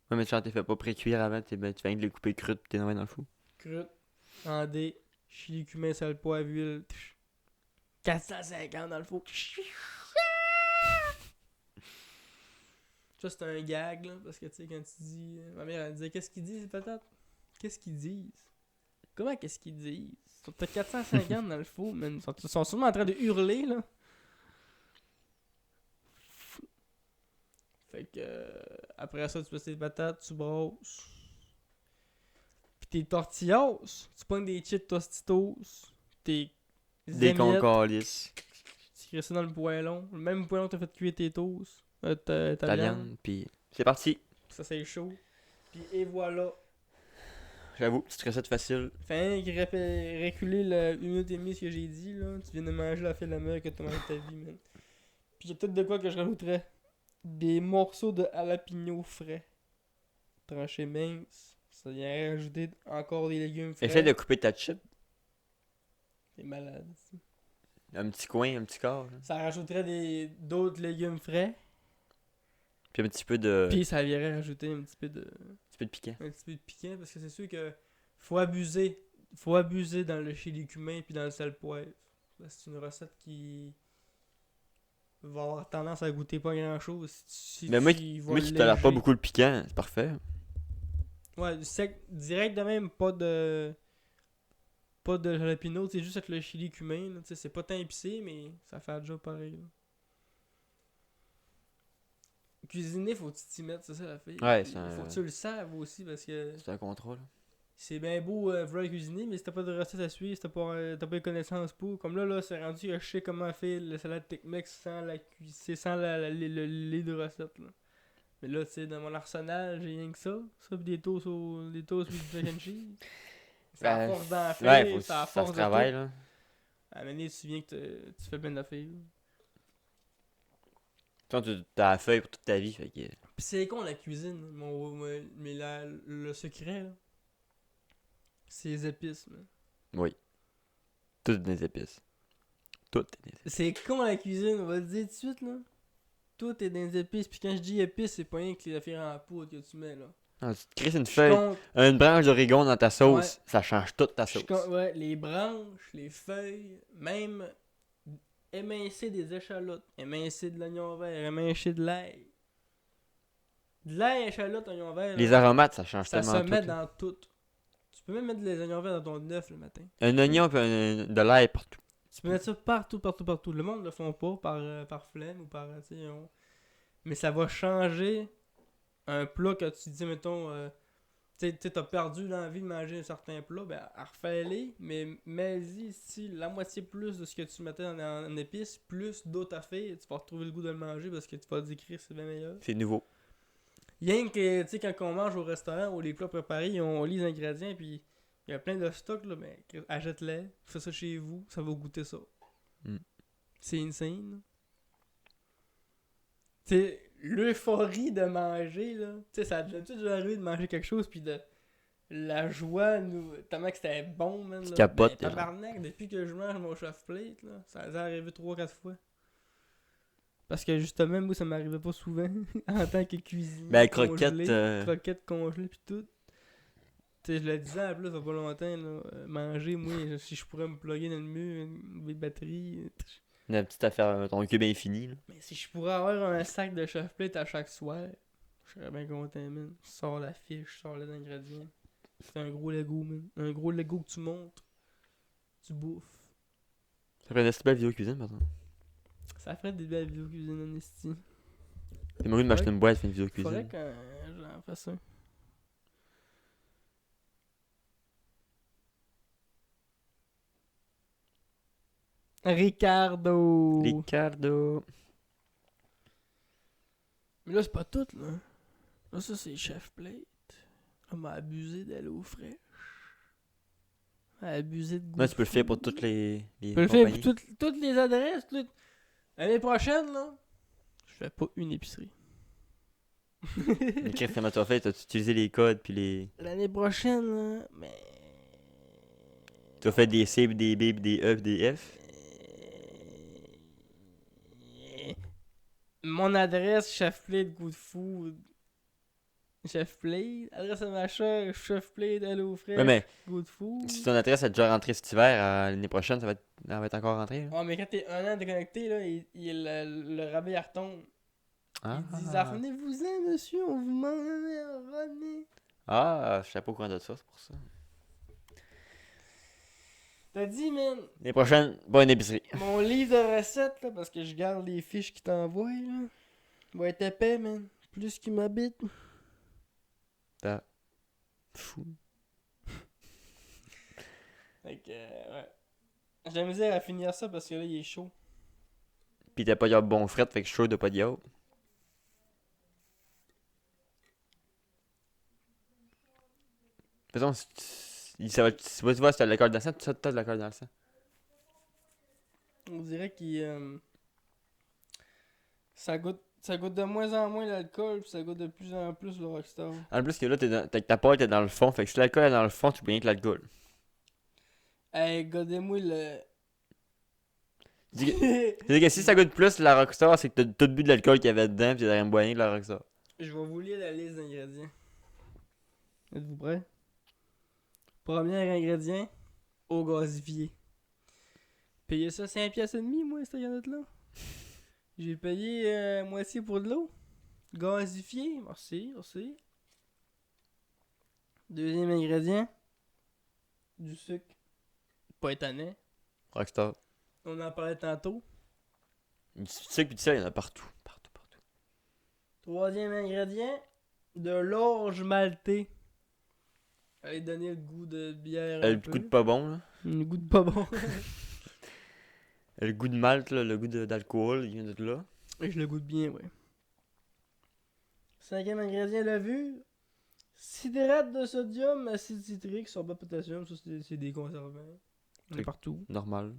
Ouais, mais genre, t'es fait pas pré-cuire avant, tu viens de les couper crudes pis t'es dans le four. Croûte. En dés. Chili cumin, sel, poivre, huile. 450 dans le four. Ça, c'est un gag, là, parce que, tu sais, quand tu dis... ma mère, elle disait, qu'est-ce qu'ils disent, les patates? Qu'est-ce qu'ils disent? Comment qu'est-ce qu'ils disent? T'as 450 dans le four, man. Ils sont sûrement en train de hurler, là. Fait que... après ça, tu passes tes patates, tu brosses. Pis tes tortillas, tu pognes des chips Tostitos, tes Des émiettes, concalices. tu crées ça dans le poêlon. Le même poêlon que t'as fait cuire tes toasts. Ta viande. Pis c'est parti. Ça, c'est chaud. Puis et voilà. J'avoue, petite recette facile. Fait reculer le 1 minute et demie ce que j'ai dit, là. Tu viens de manger la fille la meilleure que t'as mangé de ta vie, man. Puis y'a tout de quoi que je rajouterais. Des morceaux de jalapeno frais. Tranchés minces. Ça vient rajouter encore des légumes frais. Essaye de couper ta chip. T'es malade. Un petit coin, un petit quart. Là. Ça rajouterait d'autres légumes frais. Puis un petit peu de. Puis ça viendrait rajouter un petit peu de piquant. un petit peu de piquant parce que c'est sûr que faut abuser dans le chili cumin puis dans le sel poivre. C'est une recette qui va avoir tendance à goûter pas grand chose Mais moi qui tolère pas beaucoup le piquant, c'est parfait. Ouais, sec direct de même, pas de jalapeno, c'est juste avec le chili cumin, là, c'est pas tant épicé mais ça fait déjà pareil. Là. cuisiner, faut que tu t'y mettes, c'est ça la fille. Ouais, Puis, c'est un- faut que tu le saves aussi parce que C'est un contrôle. c'est bien beau vouloir cuisiner, mais si t'as pas de recette à suivre, si t'as pas les connaissances pour. Comme là, c'est rendu que je sais comment faire le salade Tex-Mex sans la cuisine, sans le lait de recette. Là. Mais là, tu sais, dans mon arsenal, j'ai rien que ça. Ça, pis des toasts pis du mac and cheese. C'est à Ben, force d'en ouais, faire, faut c'est à ça force se de travaille, tout. là. À un moment donné, tu te souviens que tu fais plein d'affaires. Toi, tu t'as la feuille pour toute ta vie, fait que... Pis c'est con la cuisine, mais le secret, là, c'est les épices, man. Oui. Toutes des épices. Toutes des épices. C'est con la cuisine, on va le dire tout de suite, là. Tout est dans les épices, pis quand je dis épices, c'est pas rien que les affaires en poudre que tu mets, là. Ah, tu te crisses une Je feuille, compte, une branche d'origon dans ta sauce, Ouais. ça change toute ta sauce. ouais, les branches, les feuilles, même émincer des échalotes, émincer de l'oignon vert, émincer de l'ail. De l'ail, échalote, oignon vert, Les là, aromates, ça change ça se tellement tout. met là. dans tout. Tu peux même mettre des oignons verts dans ton œuf le matin. Un oignon pis de l'ail partout. Tu peux mettre ça partout, partout, partout. Le monde le font pas par flemme ou par. Tu sais, mais ça va changer un plat que tu dis, mettons. Tu sais, t'as perdu l'envie de manger un certain plat, ben, refais-les, mais mets-y si la moitié plus de ce que tu mettais en épices, plus d'autres affaires, tu vas retrouver le goût de le manger parce que tu vas te dire que c'est bien meilleur. C'est nouveau. Rien que, tu sais, quand on mange au restaurant ou les plats préparés, on lit les ingrédients, puis il y a plein de stocks, là, mais achète-les, fais ça chez vous, ça va goûter ça. Mm. C'est insane. Tu sais, l'euphorie de manger, là, tu sais, ça a déjà arrivé de manger quelque chose, puis de la joie, tellement que c'était bon, man. Tu Là. capotes, Ben, là. tabarnak, depuis que je mange mon chef plate, là, ça a arrivé 3-4 fois. Parce que justement, moi, ça m'arrivait pas souvent en tant que cuisinier. Ben, croquettes, Croquettes congelées pis tout. Tu sais, je le disais en plus, ça fait pas longtemps, là. Manger, moi, si je pourrais me plugger dans le mur, une batterie. Une petite affaire, ton cube infini, là. Mais si je pourrais avoir un sac de chef plate à chaque soir, je serais bien content, man. Je sors la fiche, je sors les ingrédients. C'est un gros Lego, man. Un gros Lego que tu montes. Tu bouffes. Ça ferait une assez belle vidéo cuisine, maintenant. Ça ferait des belles vidéos cuisine en esti. T'es mouru de m'acheter une boîte, faire une vidéo Faudrait cuisine. que j'en fasse un. Ricardo! Ricardo. Mais là, c'est pas tout, là. Là, ça, c'est chef plate. On m'a abusé d'aller au fraîche. On m'a abusé de goût. Là, tu peux le faire pour toutes les Tu peux le faire pour compagnies. toutes les adresses. L'année prochaine, là, je fais pas une épicerie. Mais qu'est-ce que tu as fait? T'as utilisé les codes, puis les... L'année prochaine, là, mais. Tu as fait des C, puis des B, puis des E, puis des F. Mon adresse, chef plate, goût de food. Chef plate, adresse à machin, chef plate, hello fraîche, Ouais, mais goût de food. si ton adresse est déjà rentrée cet hiver, l'année prochaine, elle va être encore rentrée. Là. Ouais, mais quand t'es un an déconnecté, là, le rabais il retombe. Ah. Ils disent, revenez-vous-en, monsieur, on vous demande, revenez. Ah, je sais pas au courant de ça, c'est pour ça. T'as dit, man, L'année prochaine, pas une épicerie. mon livre de recettes, là, parce que je garde les fiches qu'ils t'envoient, là, va être épais, man. Plus qu'ils m'habitent. T'as fou. Fait que, ouais. J'ai la misère à finir ça parce que là, il est chaud. Pis t'as pas de yaourt bon fret, fait que chaud de pas de yaourt. De toute façon, ça va, tu vas voir si t'as de l'alcool dans le sang, t'as de l'alcool dans le sang. On dirait qu'il. Ça goûte de moins en moins l'alcool, puis ça goûte de plus en plus le Rockstar. En plus que là, ta pâte est dans le fond, fait que si l'alcool est dans le fond, tu peux rien que l'alcool. Hey, godez-moi le. C'est que si ça goûte plus la Rockstar, c'est que t'as tout bu de l'alcool qu'il y avait dedans, pis t'as rien boigné que la Rockstar. Je vais vous lire la liste d'ingrédients. Êtes-vous prêts? Premier ingrédient, eau gasifiée. Payez ça 5 piastres et demi, moi, cette canette-là. J'ai payé moitié pour de l'eau. Gasifiée, merci, merci. Deuxième ingrédient, du sucre. Pas étonnant. Rockstar. On en parlait tantôt. Du sucre pis du sel, il y en a partout. Partout, partout. Troisième ingrédient, de l'orge maltée. Allez donner le goût de bière un Le peu. goût de pas bon, là. Le goût de pas bon. Le goût de malt, là, le goût d'alcool, il vient de là. Et je le goûte bien, ouais. Cinquième ingrédient, levure. Citrate de sodium, acide citrique, sorbet de potassium, ça c'est des conservants. On est Truc. partout. Normal.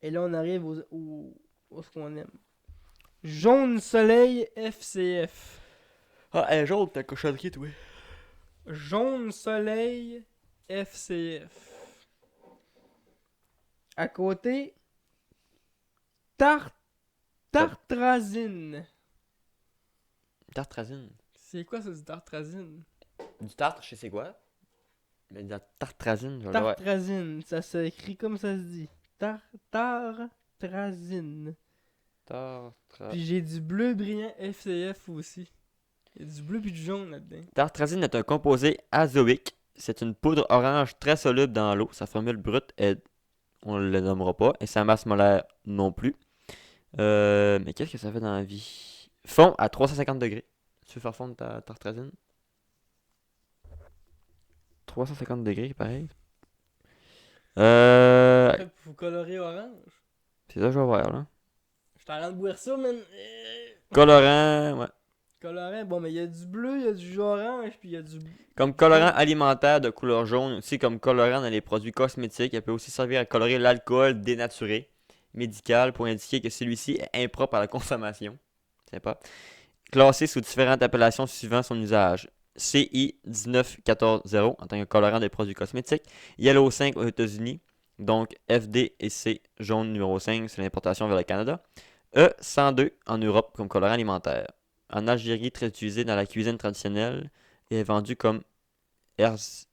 Et là on arrive au ce qu'on aime. Jaune soleil FCF. Ah, elle est jaune, ta cochonnerie, toi. Jaune soleil FCF. À côté, tartrazine. Tartrazine. C'est quoi ça du tartrazine? Du tartre, je sais c'est quoi. Mais de la tartrazine, genre là, ouais. Tartrazine, ça s'écrit comme ça se dit. Tartrazine. Puis j'ai du bleu brillant FCF aussi. Il y a du bleu puis du jaune là-dedans. Tartrazine est un composé azoïque. C'est une poudre orange très soluble dans l'eau. Sa formule brute est, on ne le nommera pas, et sa masse molaire non plus. Mais qu'est-ce que ça fait dans la vie? Fond à 350 degrés. Tu veux faire fondre ta tartrazine? 350 degrés, pareil. Après, faut colorer orange. C'est ça que je vais voir, là. Je suis en train de boire ça, man. Colorant, ouais. Colorant, bon, mais il y a du bleu, il y a du orange, puis il y a du. Comme colorant alimentaire de couleur jaune, aussi comme colorant dans les produits cosmétiques, elle peut aussi servir à colorer l'alcool dénaturé, médical, pour indiquer que celui-ci est impropre à la consommation. Sympa. Classé sous différentes appellations suivant son usage. CI 19140 en tant que colorant des produits cosmétiques. Yellow 5 aux États-Unis. Donc FD et C jaune numéro 5, c'est l'importation vers le Canada. E 102 en Europe comme colorant alimentaire. En Algérie, très utilisé dans la cuisine traditionnelle et est vendu comme herz,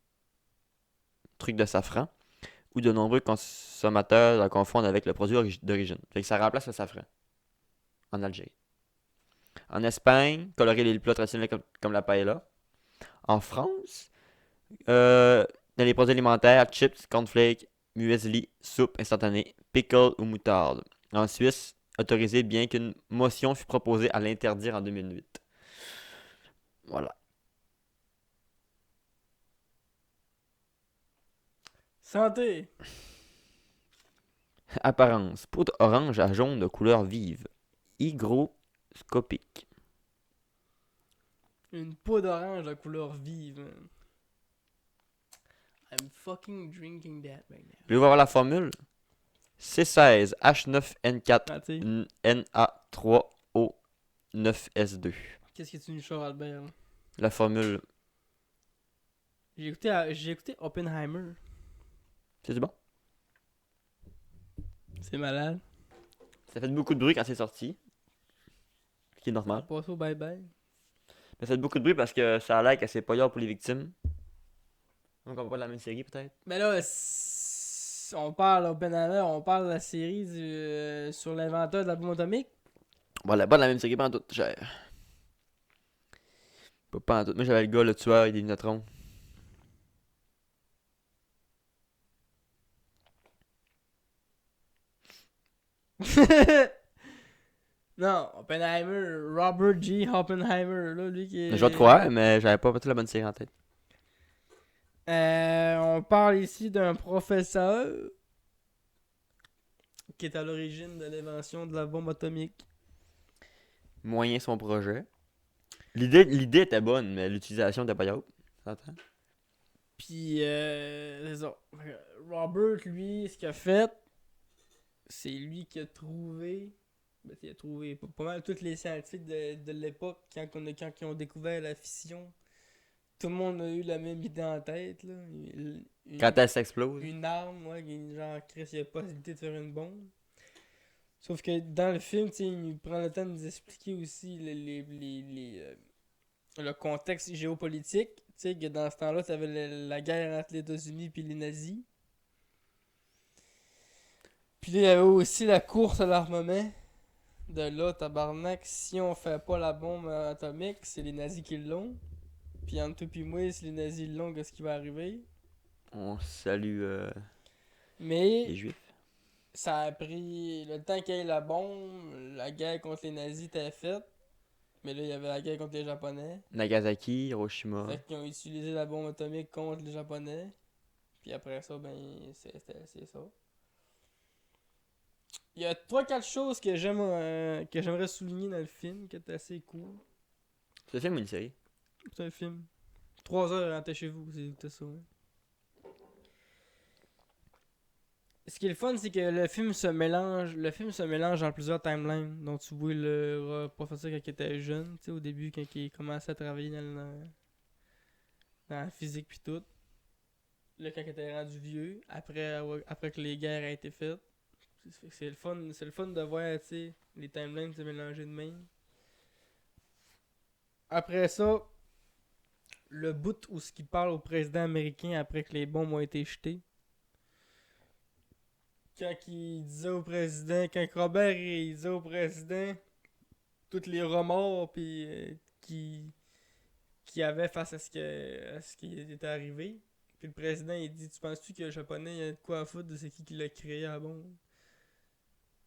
truc de safran, ou de nombreux consommateurs la confondent avec le produit d'origine. Fait que ça remplace le safran en Algérie. En Espagne, colorer les plats traditionnels comme la paella. En France, dans les produits alimentaires, chips, cornflakes, muesli, soupe instantanée, pickle ou moutarde. En Suisse, autorisé bien qu'une motion fut proposée à l'interdire en 2008. Voilà. Santé! Apparence. Poudre orange à jaune de couleur vive. Hygroscopique. Une peau d'orange de couleur vive, man. I'm fucking drinking that right now. Je vais voir la formule. C16H9N4NA3O9S2. Qu'est-ce que tu nous sors, Albert? Là? La formule. J'ai écouté Oppenheimer. C'est du bon? C'est malade. Ça fait beaucoup de bruit quand c'est sorti. Ce qui est normal. Pas au bye-bye. Mais ça fait beaucoup de bruit parce que ça a l'air que c'est pas pour les victimes. Donc on va pas de la même série peut-être. Mais là, on parle Oppenheimer, on parle de la série sur l'inventeur de la bombe atomique. Voilà, pas de la même série, pas en tout. Pas en tout. Moi j'avais le gars, le tueur et des neutrons. Non, Oppenheimer, Robert G. Oppenheimer, là, lui qui est... Je vais te croire, mais j'avais pas toute la bonne série en tête. On parle ici d'un professeur qui est à l'origine de l'invention de la bombe atomique. Moyen son projet. L'idée était bonne, mais l'utilisation était pas yop. T'entends? Puis, c'est ça. Robert, lui, ce qu'il a fait, c'est lui qui a trouvé... Ben, il a trouvé pas mal tous les scientifiques de l'époque, quand ils ont découvert la fission. Tout le monde a eu la même idée en tête, là. Quand elle s'explose. Une arme, ouais, genre, Chris, il y a possibilité de faire une bombe. Sauf que dans le film, tu sais, il prend le temps de nous expliquer aussi le contexte géopolitique. Tu sais, que dans ce temps-là, tu avais la guerre entre les États-Unis et les nazis. Puis là, il y avait aussi la course à l'armement. De là, tabarnak, si on fait pas la bombe atomique, c'est les nazis qui l'ont. Puis entre toi et moi, si les nazis l'ont, qu'est-ce qui va arriver? On salue Mais les juifs. ça a pris le temps qu'il y ait la bombe, la guerre contre les nazis était faite. Mais là, il y avait la guerre contre les Japonais. Nagasaki, Hiroshima. Fait qu'ils ont utilisé la bombe atomique contre les Japonais. Puis après ça, ben, c'est ça. Il y a 3-4 choses que j'aimerais souligner dans le film, qui est assez cool. C'est un film ou une série? C'est un film. 3 heures à rentrer chez vous, c'est ça. Hein. Ce qui est le fun, c'est que le film se mélange dans plusieurs timelines. Donc tu vois le professeur quand il était jeune, tu sais, au début, quand il commençait à travailler dans la physique puis tout. Là, quand il était rendu vieux, après que les guerres aient été faites. C'est le fun de voir, tu sais, les timelines se mélanger de même. Après ça, le bout où ce qu'il parle au président américain après que les bombes ont été jetées. Quand Robert il disait au président tous les remords puis qu'il avait face à ce qui était arrivé. Puis le président il dit tu penses-tu que le japonais il a de quoi à foutre de c'est qui l'a créé à la bombe?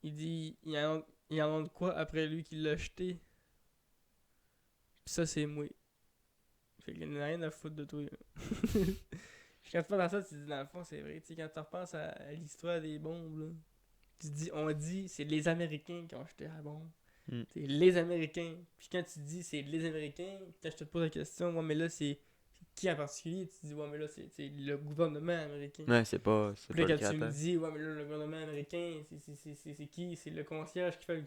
Il dit il y en a de quoi après lui qui l'a jeté. Pis ça c'est moi. Fait qu'il n'y a rien à foutre de toi. Quand tu penses à ça, tu te dis dans le fond c'est vrai. Tu sais, quand tu repenses à l'histoire des bombes, là, on dit c'est les Américains qui ont jeté la bombe. C'est les Américains. Puis quand tu dis c'est les Américains, quand je te pose la question, ouais, mais là c'est qui en particulier? Tu dis ouais, mais là c'est le gouvernement américain. Ouais, c'est pas Puis là, le quand tu me créateur. dis ouais, mais là le gouvernement américain, c'est qui? C'est le concierge qui fait le.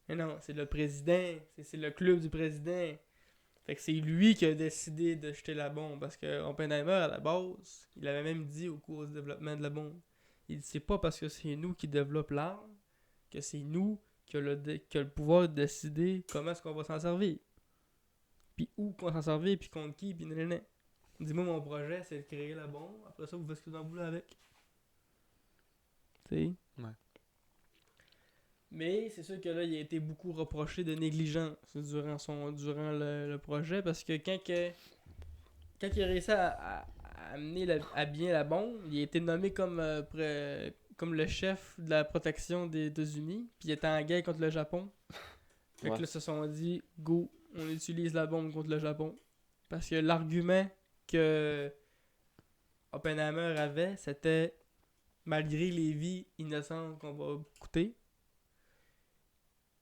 Mais non, c'est le président. C'est le club du président. Fait que c'est lui qui a décidé de jeter la bombe. Parce que Oppenheimer, à la base, il avait même dit au cours du développement de la bombe. Il dit c'est pas parce que c'est nous qui développons l'arme que c'est nous qui a le pouvoir de décider comment est-ce qu'on va s'en servir. Puis où qu'on s'en servir, puis contre qui, puis nanana. Dis-moi, mon projet, c'est de créer la bombe. Après ça, vous faites ce que vous en voulez avec. Tu sais? Ouais. Mais c'est sûr que là, il a été beaucoup reproché de négligence durant le projet. Parce que quand il a réussi à amener à bien la bombe, il a été nommé comme le chef de la protection des États-Unis. Puis il était en guerre contre le Japon. Fait que là, ils se sont dit, go, on utilise la bombe contre le Japon. Parce que l'argument que Oppenheimer avait, c'était malgré les vies innocentes qu'on va coûter.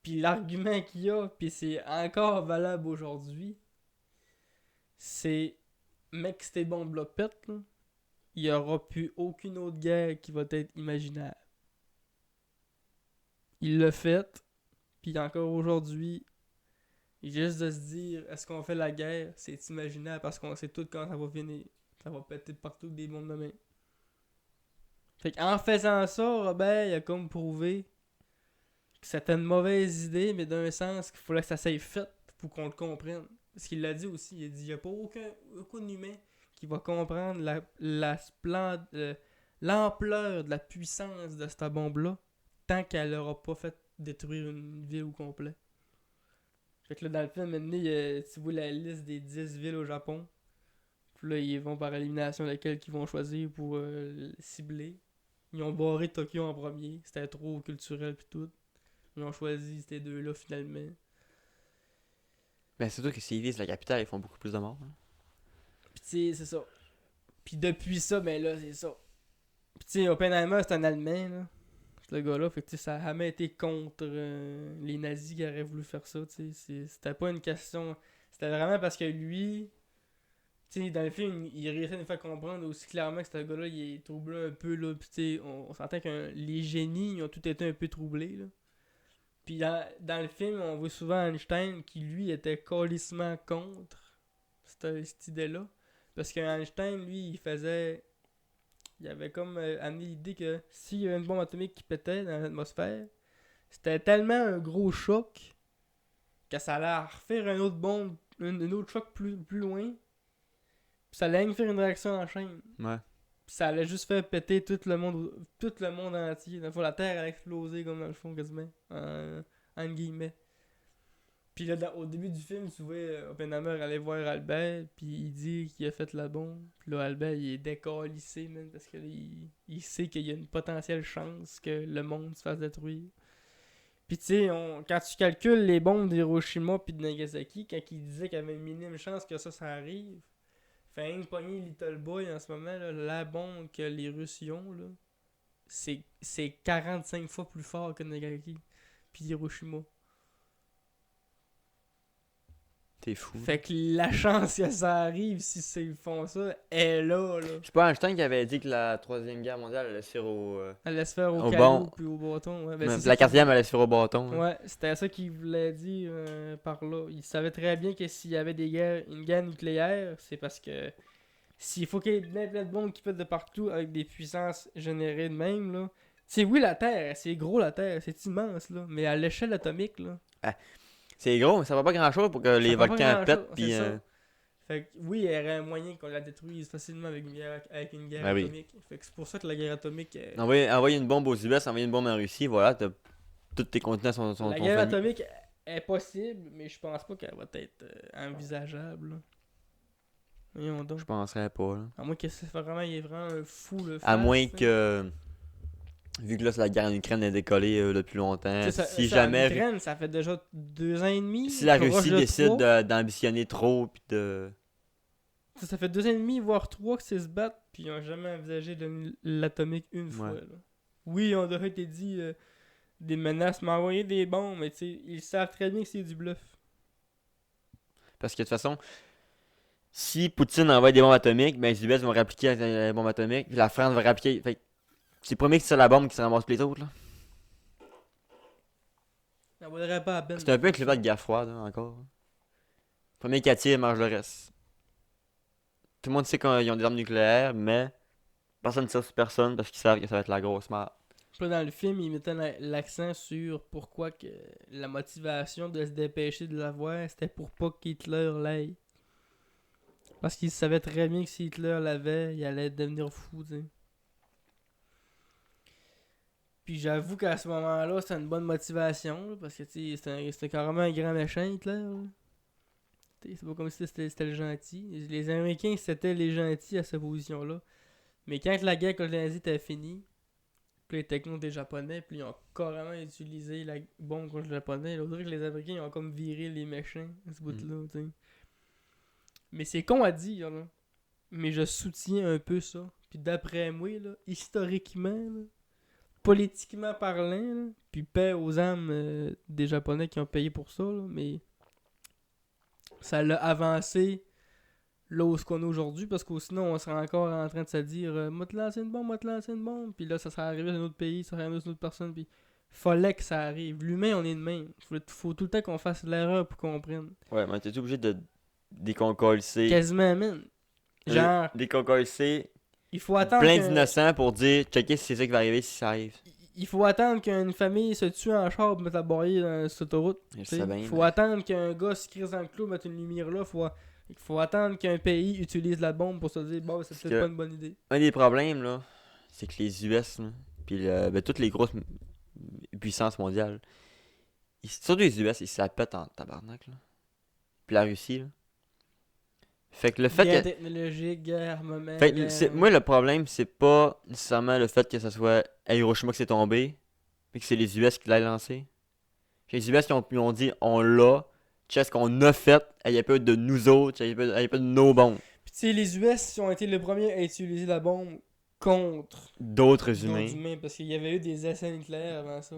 Puis l'argument qu'il y a, puis c'est encore valable aujourd'hui, c'est mec, ces bombes-là pètent, là, il n'y aura plus aucune autre guerre qui va être imaginable. Il l'a fait, puis encore aujourd'hui, juste de se dire, est-ce qu'on fait la guerre, c'est imaginable parce qu'on sait tout quand ça va finir. Ça va péter partout des bombes de main. Fait qu'en faisant ça, Robert, il a comme prouvé que c'était une mauvaise idée, mais d'un sens qu'il fallait que ça soit fait pour qu'on le comprenne. Parce qu'il l'a dit aussi, il a dit, il n'y a pas aucun humain qui va comprendre l'ampleur de la puissance de cette bombe-là tant qu'elle n'aura pas fait détruire une ville au complet. Fait que là, dans le film, maintenant, tu vois la liste des 10 villes au Japon. Puis là, ils vont par élimination laquelle qu'ils vont choisir pour cibler. Ils ont barré Tokyo en premier. C'était trop culturel pis tout. Ils ont choisi ces deux-là finalement. Ben, c'est sûr que s'ils visent la capitale, ils font beaucoup plus de morts. Hein. Pis tu sais, c'est ça. Pis depuis ça, ben là, c'est ça. Pis tu sais, Oppenheimer, c'est un Allemand, là. Ce gars-là, fait que tu sais, ça a jamais été contre les nazis qui auraient voulu faire ça, tu sais. C'était pas une question. C'était vraiment parce que lui. Tu sais, dans le film, il réussit à nous faire comprendre aussi clairement que ce gars-là, il est troublé un peu, là. Pis tu sais, on s'entend que les génies, ils ont tout été un peu troublés, là. Puis dans le film, on voit souvent Einstein qui, lui, était calissement contre cette idée-là. Parce que Einstein, lui, il avait comme amené l'idée que s'il y avait une bombe atomique qui pétait dans l'atmosphère, c'était tellement un gros choc que ça allait refaire une autre bombe, une autre choc plus loin. Puis ça allait faire une réaction en chaîne. Ouais. Puis ça allait juste faire péter tout le monde entier. Dans le fond, la Terre allait exploser comme dans le fond quasiment. En guillemets. Puis là, au début du film, tu vois Oppenheimer aller voir Albert, puis il dit qu'il a fait la bombe. Puis là, Albert, il est décalissé, man, parce que là, il sait qu'il y a une potentielle chance que le monde se fasse détruire. Puis tu sais, quand tu calcules les bombes d'Hiroshima puis de Nagasaki, quand ils disaient qu'il y avait une minime chance que ça arrive, fait un pogner Little Boy en ce moment, là, la bombe que les Russes y ont, là, c'est 45 fois plus fort que Nagasaki puis Hiroshima. T'es fou. Fait que la chance que ça arrive si ils font ça est là. C'est pas Einstein qui avait dit que la troisième guerre mondiale allait se faire Elle laisse faire au au caillou bon. puis au bâton. Ouais, Même la quatrième allait se faire au bâton. Hein. Ouais, c'était ça qu'il voulait dire par là. Il savait très bien que s'il y avait une guerre nucléaire, c'est parce que s'il faut qu'il y ait plein de bombes qui pètent de partout avec des puissances générées de même, là. Tu sais, oui, la Terre, c'est gros la Terre, c'est immense, là. Mais à l'échelle atomique, là. C'est gros, mais ça va pas grand chose pour que les volcans pètent. Puis, fait que oui, il y aurait un moyen qu'on la détruise facilement avec une guerre atomique. Fait que c'est pour ça que la guerre atomique. Envoyer une bombe aux US, envoyer une bombe en Russie, voilà, tous tes continents sont la guerre atomique est possible, mais je pense pas qu'elle va être envisageable. Là. Voyons donc. Je penserais pas. Là. À moins que c'est vraiment, il est vraiment un fou. À moins que. Vu que là, c'est la guerre en Ukraine est décollée depuis longtemps. Si jamais. En Ukraine, ça fait déjà 2 ans et demi. Si la Russie décide d'ambitionner trop, puis de. Ça fait 2 ans et demi, voire 3 que c'est se battre, puis ils ont jamais envisagé de l'atomique une fois. Là. Oui, on aurait été dit des menaces, m'envoyer des bombes, mais tu sais, ils savent très bien que c'est du bluff. Parce que de toute façon, si Poutine envoie des bombes atomiques, ben les US vont répliquer les bombes atomiques, puis la France va répliquer. Fait c'est le premier qui tire la bombe qui se ramasse les autres, là. Ça vaudrait pas la peine. C'est un peu un climat de guerre froide, hein, encore. Le premier qui attire mange le reste. Tout le monde sait qu'ils ont des armes nucléaires, mais personne ne tire sur personne parce qu'ils savent que ça va être la grosse merde. Dans le film, ils mettaient l'accent sur pourquoi que la motivation de se dépêcher de l'avoir, c'était pour pas qu'Hitler l'aille. Parce qu'ils savaient très bien que si Hitler l'avait, il allait devenir fou, tu sais. Puis j'avoue qu'à ce moment-là, c'était une bonne motivation, là, parce que c'était carrément un grand méchant, Hitler. C'est pas comme si c'était le gentil. Les Américains, c'était les gentils à cette position-là. Mais quand la guerre contre les nazis était finie, puis les technos des Japonais, puis ils ont carrément utilisé la bombe contre les Japonais, là, on dirait que les Américains ils ont comme viré les méchants à ce bout-là, tu sais. Mais c'est con à dire, là. Mais je soutiens un peu ça. Puis d'après moi, là, historiquement, là, politiquement parlant, là, puis paix aux âmes des Japonais qui ont payé pour ça, là, mais ça l'a avancé là où ce qu'on est aujourd'hui, parce que sinon on serait encore en train de se dire moi te lancer une bombe, puis là ça serait arrivé dans un autre pays, ça serait arrivé dans une autre personne, puis fallait que ça arrive. L'humain, on est de même. Faut tout le temps qu'on fasse l'erreur pour qu'on comprenne. Ouais, mais t'es obligé de déconcoller. Quasiment, man. Genre, déconcoller. Il faut attendre plein d'innocents pour dire checker si c'est ça qui va arriver si ça arrive. Il faut attendre qu'une famille se tue en char pour mettre la barrière dans cette autoroute. Il faut attendre qu'un gars se crise dans le clou, mettre une lumière là. Il faut attendre qu'un pays utilise la bombe pour se dire bon, c'est peut-être pas une bonne idée. Un des problèmes, là, c'est que les US, là, puis toutes les grosses puissances mondiales, surtout les US, ils s'appètent en tabarnak. Là. Puis la Russie, là. Fait que le fait guerre technologique, guerre armement. Moi, le problème, c'est pas nécessairement le fait que ça soit à Hiroshima que c'est tombé, mais que c'est les US qui l'ont lancé. Les US qui ont dit on l'a, tu sais ce qu'on a fait, il n'y a pas de nous autres, il n'y a pas de nos bombes. Puis tu sais, les US ont été les premiers à utiliser la bombe contre d'autres humains. Parce qu'il y avait eu des essais nucléaires avant ça.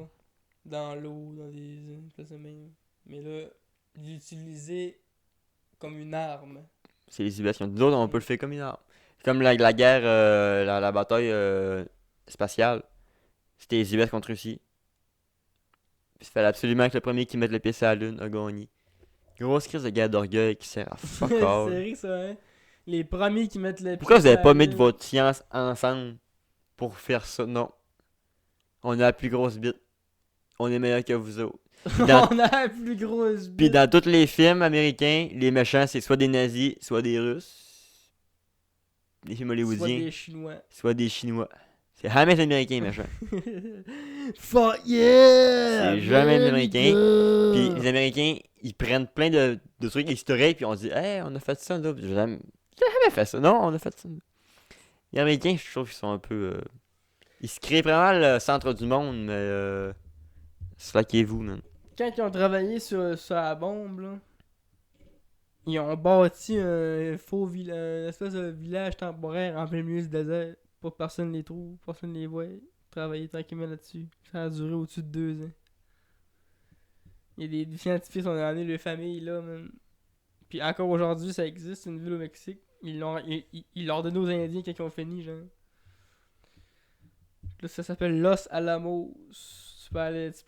Dans l'eau, dans des places de même. Mais là, l'utiliser comme une arme. C'est les US qui ont dit d'autres, on peut le faire comme une arme. Comme la guerre, la bataille spatiale. C'était les US contre Russie. Il fallait absolument que le premier qui mette le pied sur la Lune a gagné. Grosse crise de guerre d'orgueil qui sert à fuck all. C'est vrai ça, hein? Les premiers qui mettent le pied. Pourquoi vous avez pas mis votre science ensemble pour faire ça? Non. On a la plus grosse bite. On est meilleur que vous autres. On a la plus grosse bite. Puis dans tous les films américains, les méchants, c'est soit des nazis, soit des Russes. Les films hollywoodiens. Soit des Chinois. Soit des Chinois. C'est jamais les Américains, méchants. Fuck yeah! C'est jamais les Américains. Puis les Américains, ils prennent plein de trucs historiques, puis on dit, hey, on a fait ça, là. J'ai jamais fait ça. Non, on a fait ça. Les Américains, je trouve qu'ils sont un peu. Ils se créent vraiment le centre du monde, mais. Slaquez-vous, man. Quand ils ont travaillé sur la bombe, là, ils ont bâti un une espèce de village temporaire en plein milieu du désert pour que personne les trouve, personne les voit. Travailler tranquillement là-dessus. Ça a duré au-dessus de 2 ans. Il y a des scientifiques qui ont amené leur famille là, man. Puis encore aujourd'hui, ça existe, une ville au Mexique. Ils l'ont donné aux Indiens quand ils ont fini, genre. Là, ça s'appelle Los Alamos. Tu peux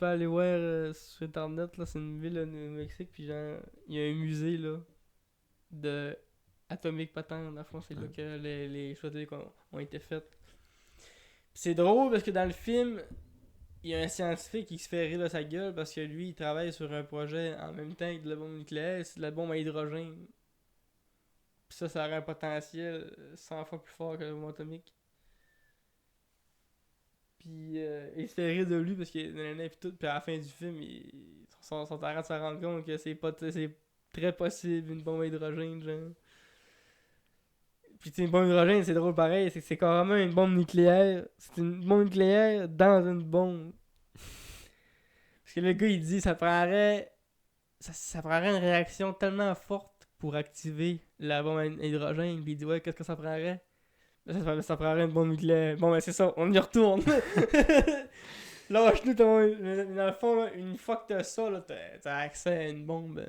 aller voir sur internet, là, c'est une ville au Mexique, puis genre, il y a un musée, là, de Atomic Patent, dans le fond, c'est là que les choix ont été faits. Puis c'est drôle parce que dans le film, il y a un scientifique qui se fait rire de sa gueule parce que lui, il travaille sur un projet en même temps que de la bombe nucléaire, c'est de la bombe à hydrogène. Puis ça aurait un potentiel 100 fois plus fort que la bombe atomique. Puis il se fait rire de lui parce qu'il est pis tout. Puis à la fin du film, ils sont en train de se rendre compte que c'est très possible une bombe à hydrogène, genre. Puis une bombe à hydrogène, c'est drôle pareil, c'est carrément une bombe nucléaire. C'est une bombe nucléaire dans une bombe. Parce que le gars, il dit ça prendrait une réaction tellement forte pour activer la bombe à hydrogène. Puis il dit ouais, qu'est-ce que ça prendrait? Ça prendrait une bombe nucléaire. Bon, ben c'est ça, on y retourne. Lâche-nous ton. Dans le fond, là, une fois que t'as ça, là, t'as accès à une bombe.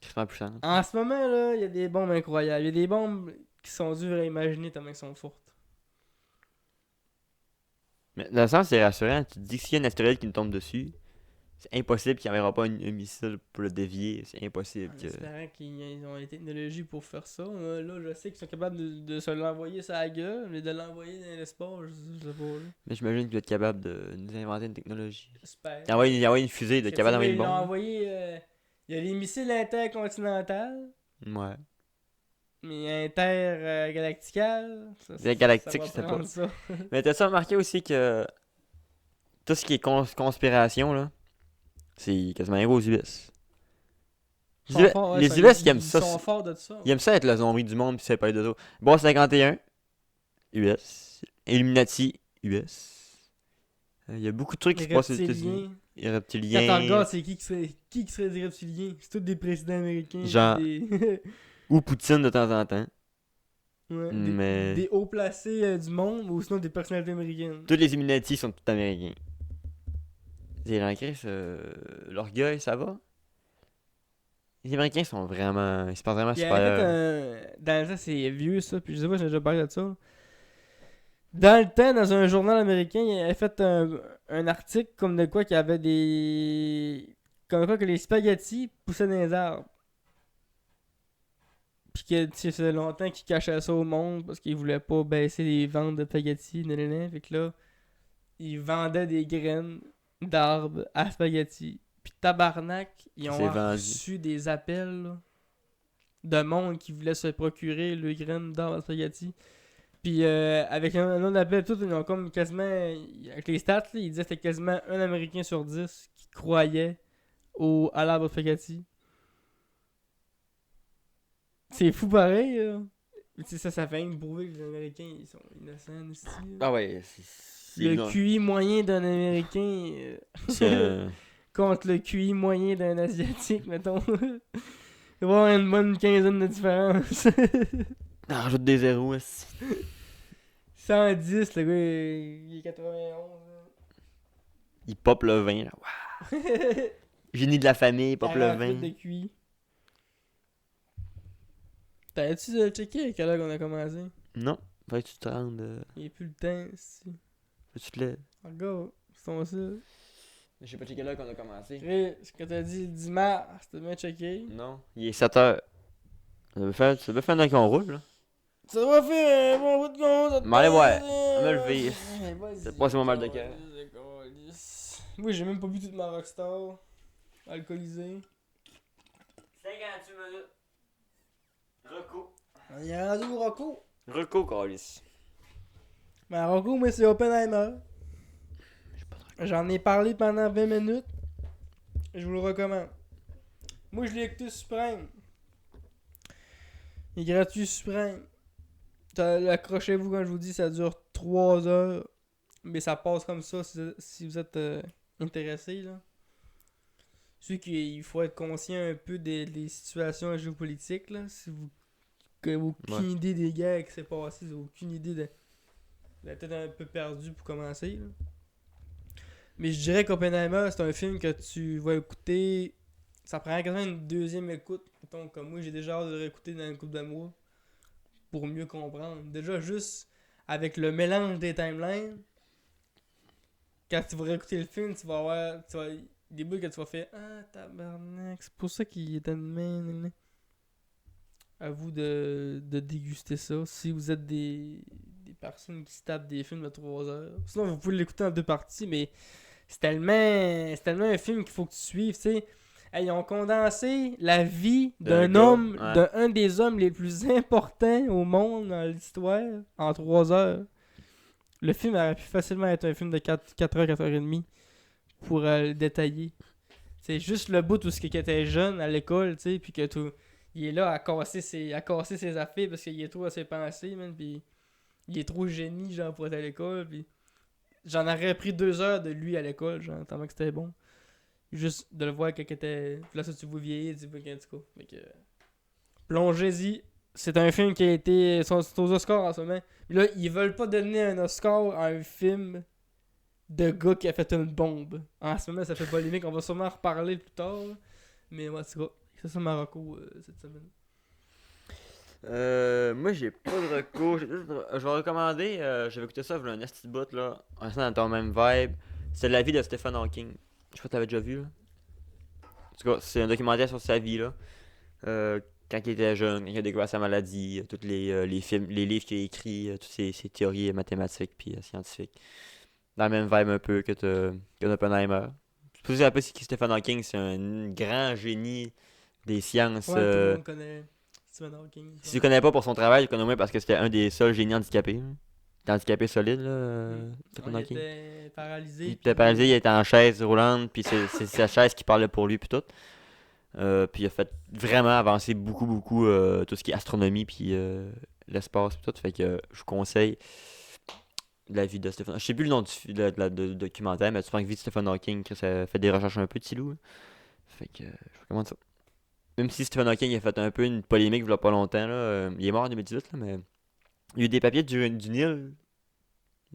Extrêmement puissant. En ce moment, là, il y a des bombes incroyables. Il y a des bombes qui sont dures à imaginer tellement qu'elles sont fortes. Mais dans le sens, c'est rassurant. Tu te dis que s'il y a un astéroïde qui nous tombe dessus, c'est impossible qu'il n'y enverra pas un missile pour le dévier. C'est impossible En que. espérant qu'ils ont les technologies pour faire ça. Là, je sais qu'ils sont capables de se l'envoyer sur la gueule, mais de l'envoyer dans l'espace, je sais pas. Là. Mais j'imagine qu'il va être capable de nous inventer une technologie. J'espère. Il envoie une fusée, il est capable d'envoyer une Ils l'ont bombe. envoyé. Il y a les missiles intercontinentaux, Ouais. mais intergalactical. Les galactiques, ça je sais va pas. prendre ça. Mais t'as-tu remarqué aussi que tout ce qui est conspiration, là, c'est quasiment héros aux US. Ils sont forts, ouais, Les US, ils aiment ça. Ils sont forts de ça. Ils aiment ça être le zombie du monde, puis c'est pas les deux autres. Bon, 51, US. Illuminati, US. Il y a beaucoup de trucs qui se passent aux États-Unis. Les Quand reptiliens. t'en regardes, c'est qui serait des reptiliens? C'est tous des présidents américains. Genre- Des... Ou Poutine de temps en temps. ouais, Mais- des hauts placés du monde ou sinon des personnalités américaines. Tous les Illuminati sont tout américains. Les Chris, l'orgueil, ça va? Les Américains sont vraiment. Ils se pensent vraiment Il y avait supérieurs. dans ça, c'est vieux ça, puis je sais pas si j'ai déjà parlé de ça. Dans le temps, dans un journal américain, il avait fait un article comme de quoi qu'il y avait des. Comme quoi que les spaghettis poussaient dans les arbres. Puis que ça faisait longtemps qu'ils cachaient ça au monde parce qu'ils voulaient pas baisser les ventes de spaghettis. Fait que là, ils vendaient des graines d'arbres à spaghettis. Puis tabarnak, ils C'est ont vendu. reçu des appels là, de monde qui voulait se procurer le graine d'arbres à spaghettis. Puis avec un autre appel, tout, ils ont comme quasiment. Avec les stats, là, ils disaient que c'était quasiment un Américain sur 10 qui croyait à l'arbre à spaghetti. C'est fou pareil, là. Mais tu sais, ça fait rien prouver que les Américains ils sont innocents aussi. Ah ouais, Le QI moyen d'un Américain c'est contre le QI moyen d'un Asiatique, mettons. Il va y avoir une bonne quinzaine de différence. rajoute des zéros, aussi. 110, le gars, il est 91. Là. Il pop le vin, là. Wow. Génie de la famille, il pop le 48 vin. de QI. T'avais-tu checké à quelle heure qu'on a commencé? Non, faut-tu te rendre. Il n'y a plus le temps, si. Faut-tu te le. Regarde, c'est ton ça. Je sais pas checker l'heure qu'on a commencé. Ce que t'as dit le 10 mars, t'as bien checké. Non, il est 7h. Ça veut faire un an qu'on roule, là. Ça va faire un bon bout de compte. Mais allez, ouais, me lever. Vas-y, C'est pas mon mal de cœur. Oui, j'ai même pas bu toute ma Rockstar. Alcoolisé. 58 minutes. Reco. Il est rendu au Rocco. Reco, Calis. Mais Rocco, moi, c'est Oppenheimer. J'en ai parlé pendant 20 minutes. Je vous le recommande. Moi, je l'ai écouté Suprême. Il est gratuit Suprême. Accrochez-vous quand je vous dis, ça dure 3 heures. Mais ça passe comme ça si vous êtes intéressé, là. C'est qu'il faut être conscient un peu des situations géopolitiques, là. Si vous n'avez aucune idée des guerres qui s'est passées, vous n'avez aucune idée de... Vous êtes peut-être un peu perdu pour commencer, là. Mais je dirais qu'Oppenheimer, c'est un film que tu vas écouter... Ça prend quasiment une deuxième écoute. Mettons, comme moi, j'ai déjà hâte de le réécouter dans une couple de mois pour mieux comprendre. Déjà, juste avec le mélange des timelines, quand tu vas réécouter le film, tu vas avoir des bouts que tu vas faire « Ah, tabarnak, c'est pour ça qu'il était de même. » À vous de déguster ça. Si vous êtes des personnes qui se tapent des films de 3 heures. Sinon, vous pouvez l'écouter en 2 parties, mais c'est tellement un film qu'il faut que tu suives, tu sais. Hey, ils ont condensé la vie d'un homme, d'un des hommes les plus importants au monde dans l'histoire en 3 heures. Le film aurait pu facilement être un film de 4 heures, 4 heures et demie pour le détailler. C'est juste le bout où il était jeune à l'école, tu sais, puis que tout, il est là à casser ses affaires parce qu'il est trop à ses pensées, man, puis il est trop génie, genre, pour être à l'école, puis j'en aurais pris 2 heures de lui à l'école, genre, tellement que c'était bon. Juste de le voir quand il était... Là, ça, tu vois vieillir, tu vois qu'en tout cas. Fait que... Plongez-y. C'est un film qui a été... C'est aux Oscars en ce moment. Là, ils veulent pas donner un Oscar à un film de gars qui a fait une bombe. En ce moment, ça fait polémique. On va sûrement en reparler plus tard. Mais ouais, c'est ça Marocco cette semaine. Moi, j'ai pas de recours. Je vais recommander. J'avais écouté ça, un esti de bout, là. On est dans ton même vibe. C'est La vie de Stephen Hawking. Je sais pas si t'avais déjà vu, là. En tout cas, c'est un documentaire sur sa vie, là. Quand il était jeune, quand il a découvert sa maladie, tous les films, les livres qu'il a écrits, toutes ses théories mathématiques puis scientifiques. Dans la même vibe un peu que Oppenheimer. Je sais pas si Stephen Hawking, c'est un grand génie des sciences. Ouais, tout le monde connaît Stephen Hawking. Si tu connais pas pour son travail, tu connais au moins parce que c'était un des seuls génies handicapés. Là. Il était handicapé solide, là, Stephen Hawking. Il était paralysé. Il était paralysé, il était en chaise roulante, puis c'est sa chaise qui parlait pour lui, puis tout. Puis il a fait vraiment avancer beaucoup tout ce qui est astronomie, puis l'espace, puis tout. Fait que je vous conseille la vie de Stephen. Je sais plus le nom du documentaire, mais tu prends la vie de Stephen Hawking, que ça fait des recherches un peu de Tilou. Fait que je recommande ça. Même si Stephen Hawking a fait un peu une polémique il y a pas longtemps, là, il est mort en 2018, là, mais il y a eu des papiers du Nil,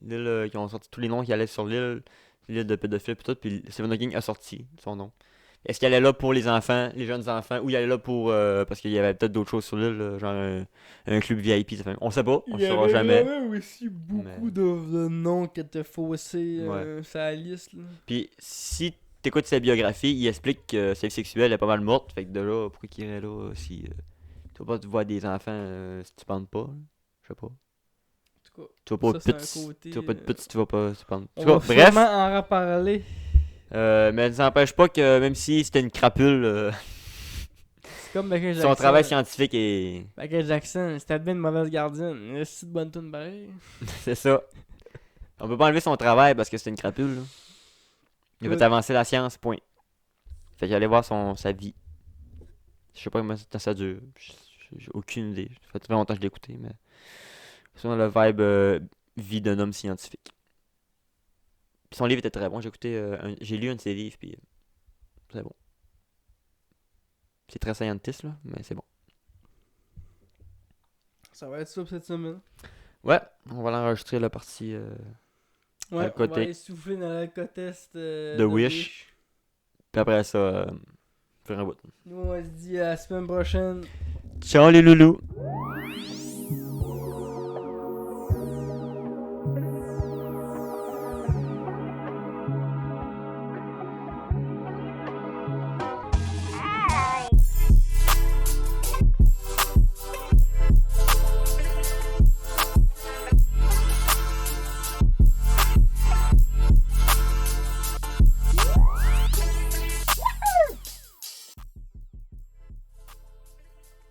l'île qui ont sorti tous les noms qui allaient sur l'île de pédophiles et tout, puis Stephen Hawking a sorti son nom. Est-ce qu'il allait là pour les enfants, les jeunes enfants, ou il allait là pour parce qu'il y avait peut-être d'autres choses sur l'île, genre un club VIP, ça fait... On sait pas, on le saura jamais. Il y avait aussi beaucoup de noms qui étaient faussés sur la liste. Là. Puis si t'écoutes sa biographie, il explique que sa vie sexuelle est pas mal morte, fait que de là, pourquoi qu'il irait là si tu vas pas te voir des enfants si tu penses pas, là? Je sais pas. Tu vas pas de pute si tu vas pas se prendre. On va bref. en reparler. Mais ça n'empêche pas que même si c'était une crapule, c'est comme Michael Jackson. Son travail scientifique est. Michael Jackson, c'était bien une mauvaise gardienne. C'est une bonne tune pareil. C'est ça. On peut pas enlever son travail parce que c'est une crapule. Là. Il veut avancer la science, point. Fait qu'il allait voir sa vie. Je sais pas comment ça dure. J'ai aucune idée. Ça fait très longtemps que je l'ai écouté, mais. C'est dans le vibe vie d'un homme scientifique. Puis son livre était très bon. J'ai lu un de ses livres, puis c'est bon. C'est très scientiste, là, mais c'est bon. Ça va être ça pour cette semaine. Ouais, on va l'enregistrer la partie ouais, on va aller souffler dans l'alcotest de Wish. Puis après ça, faire un bout. Nous, on se dit à la semaine prochaine. Ciao les loulous!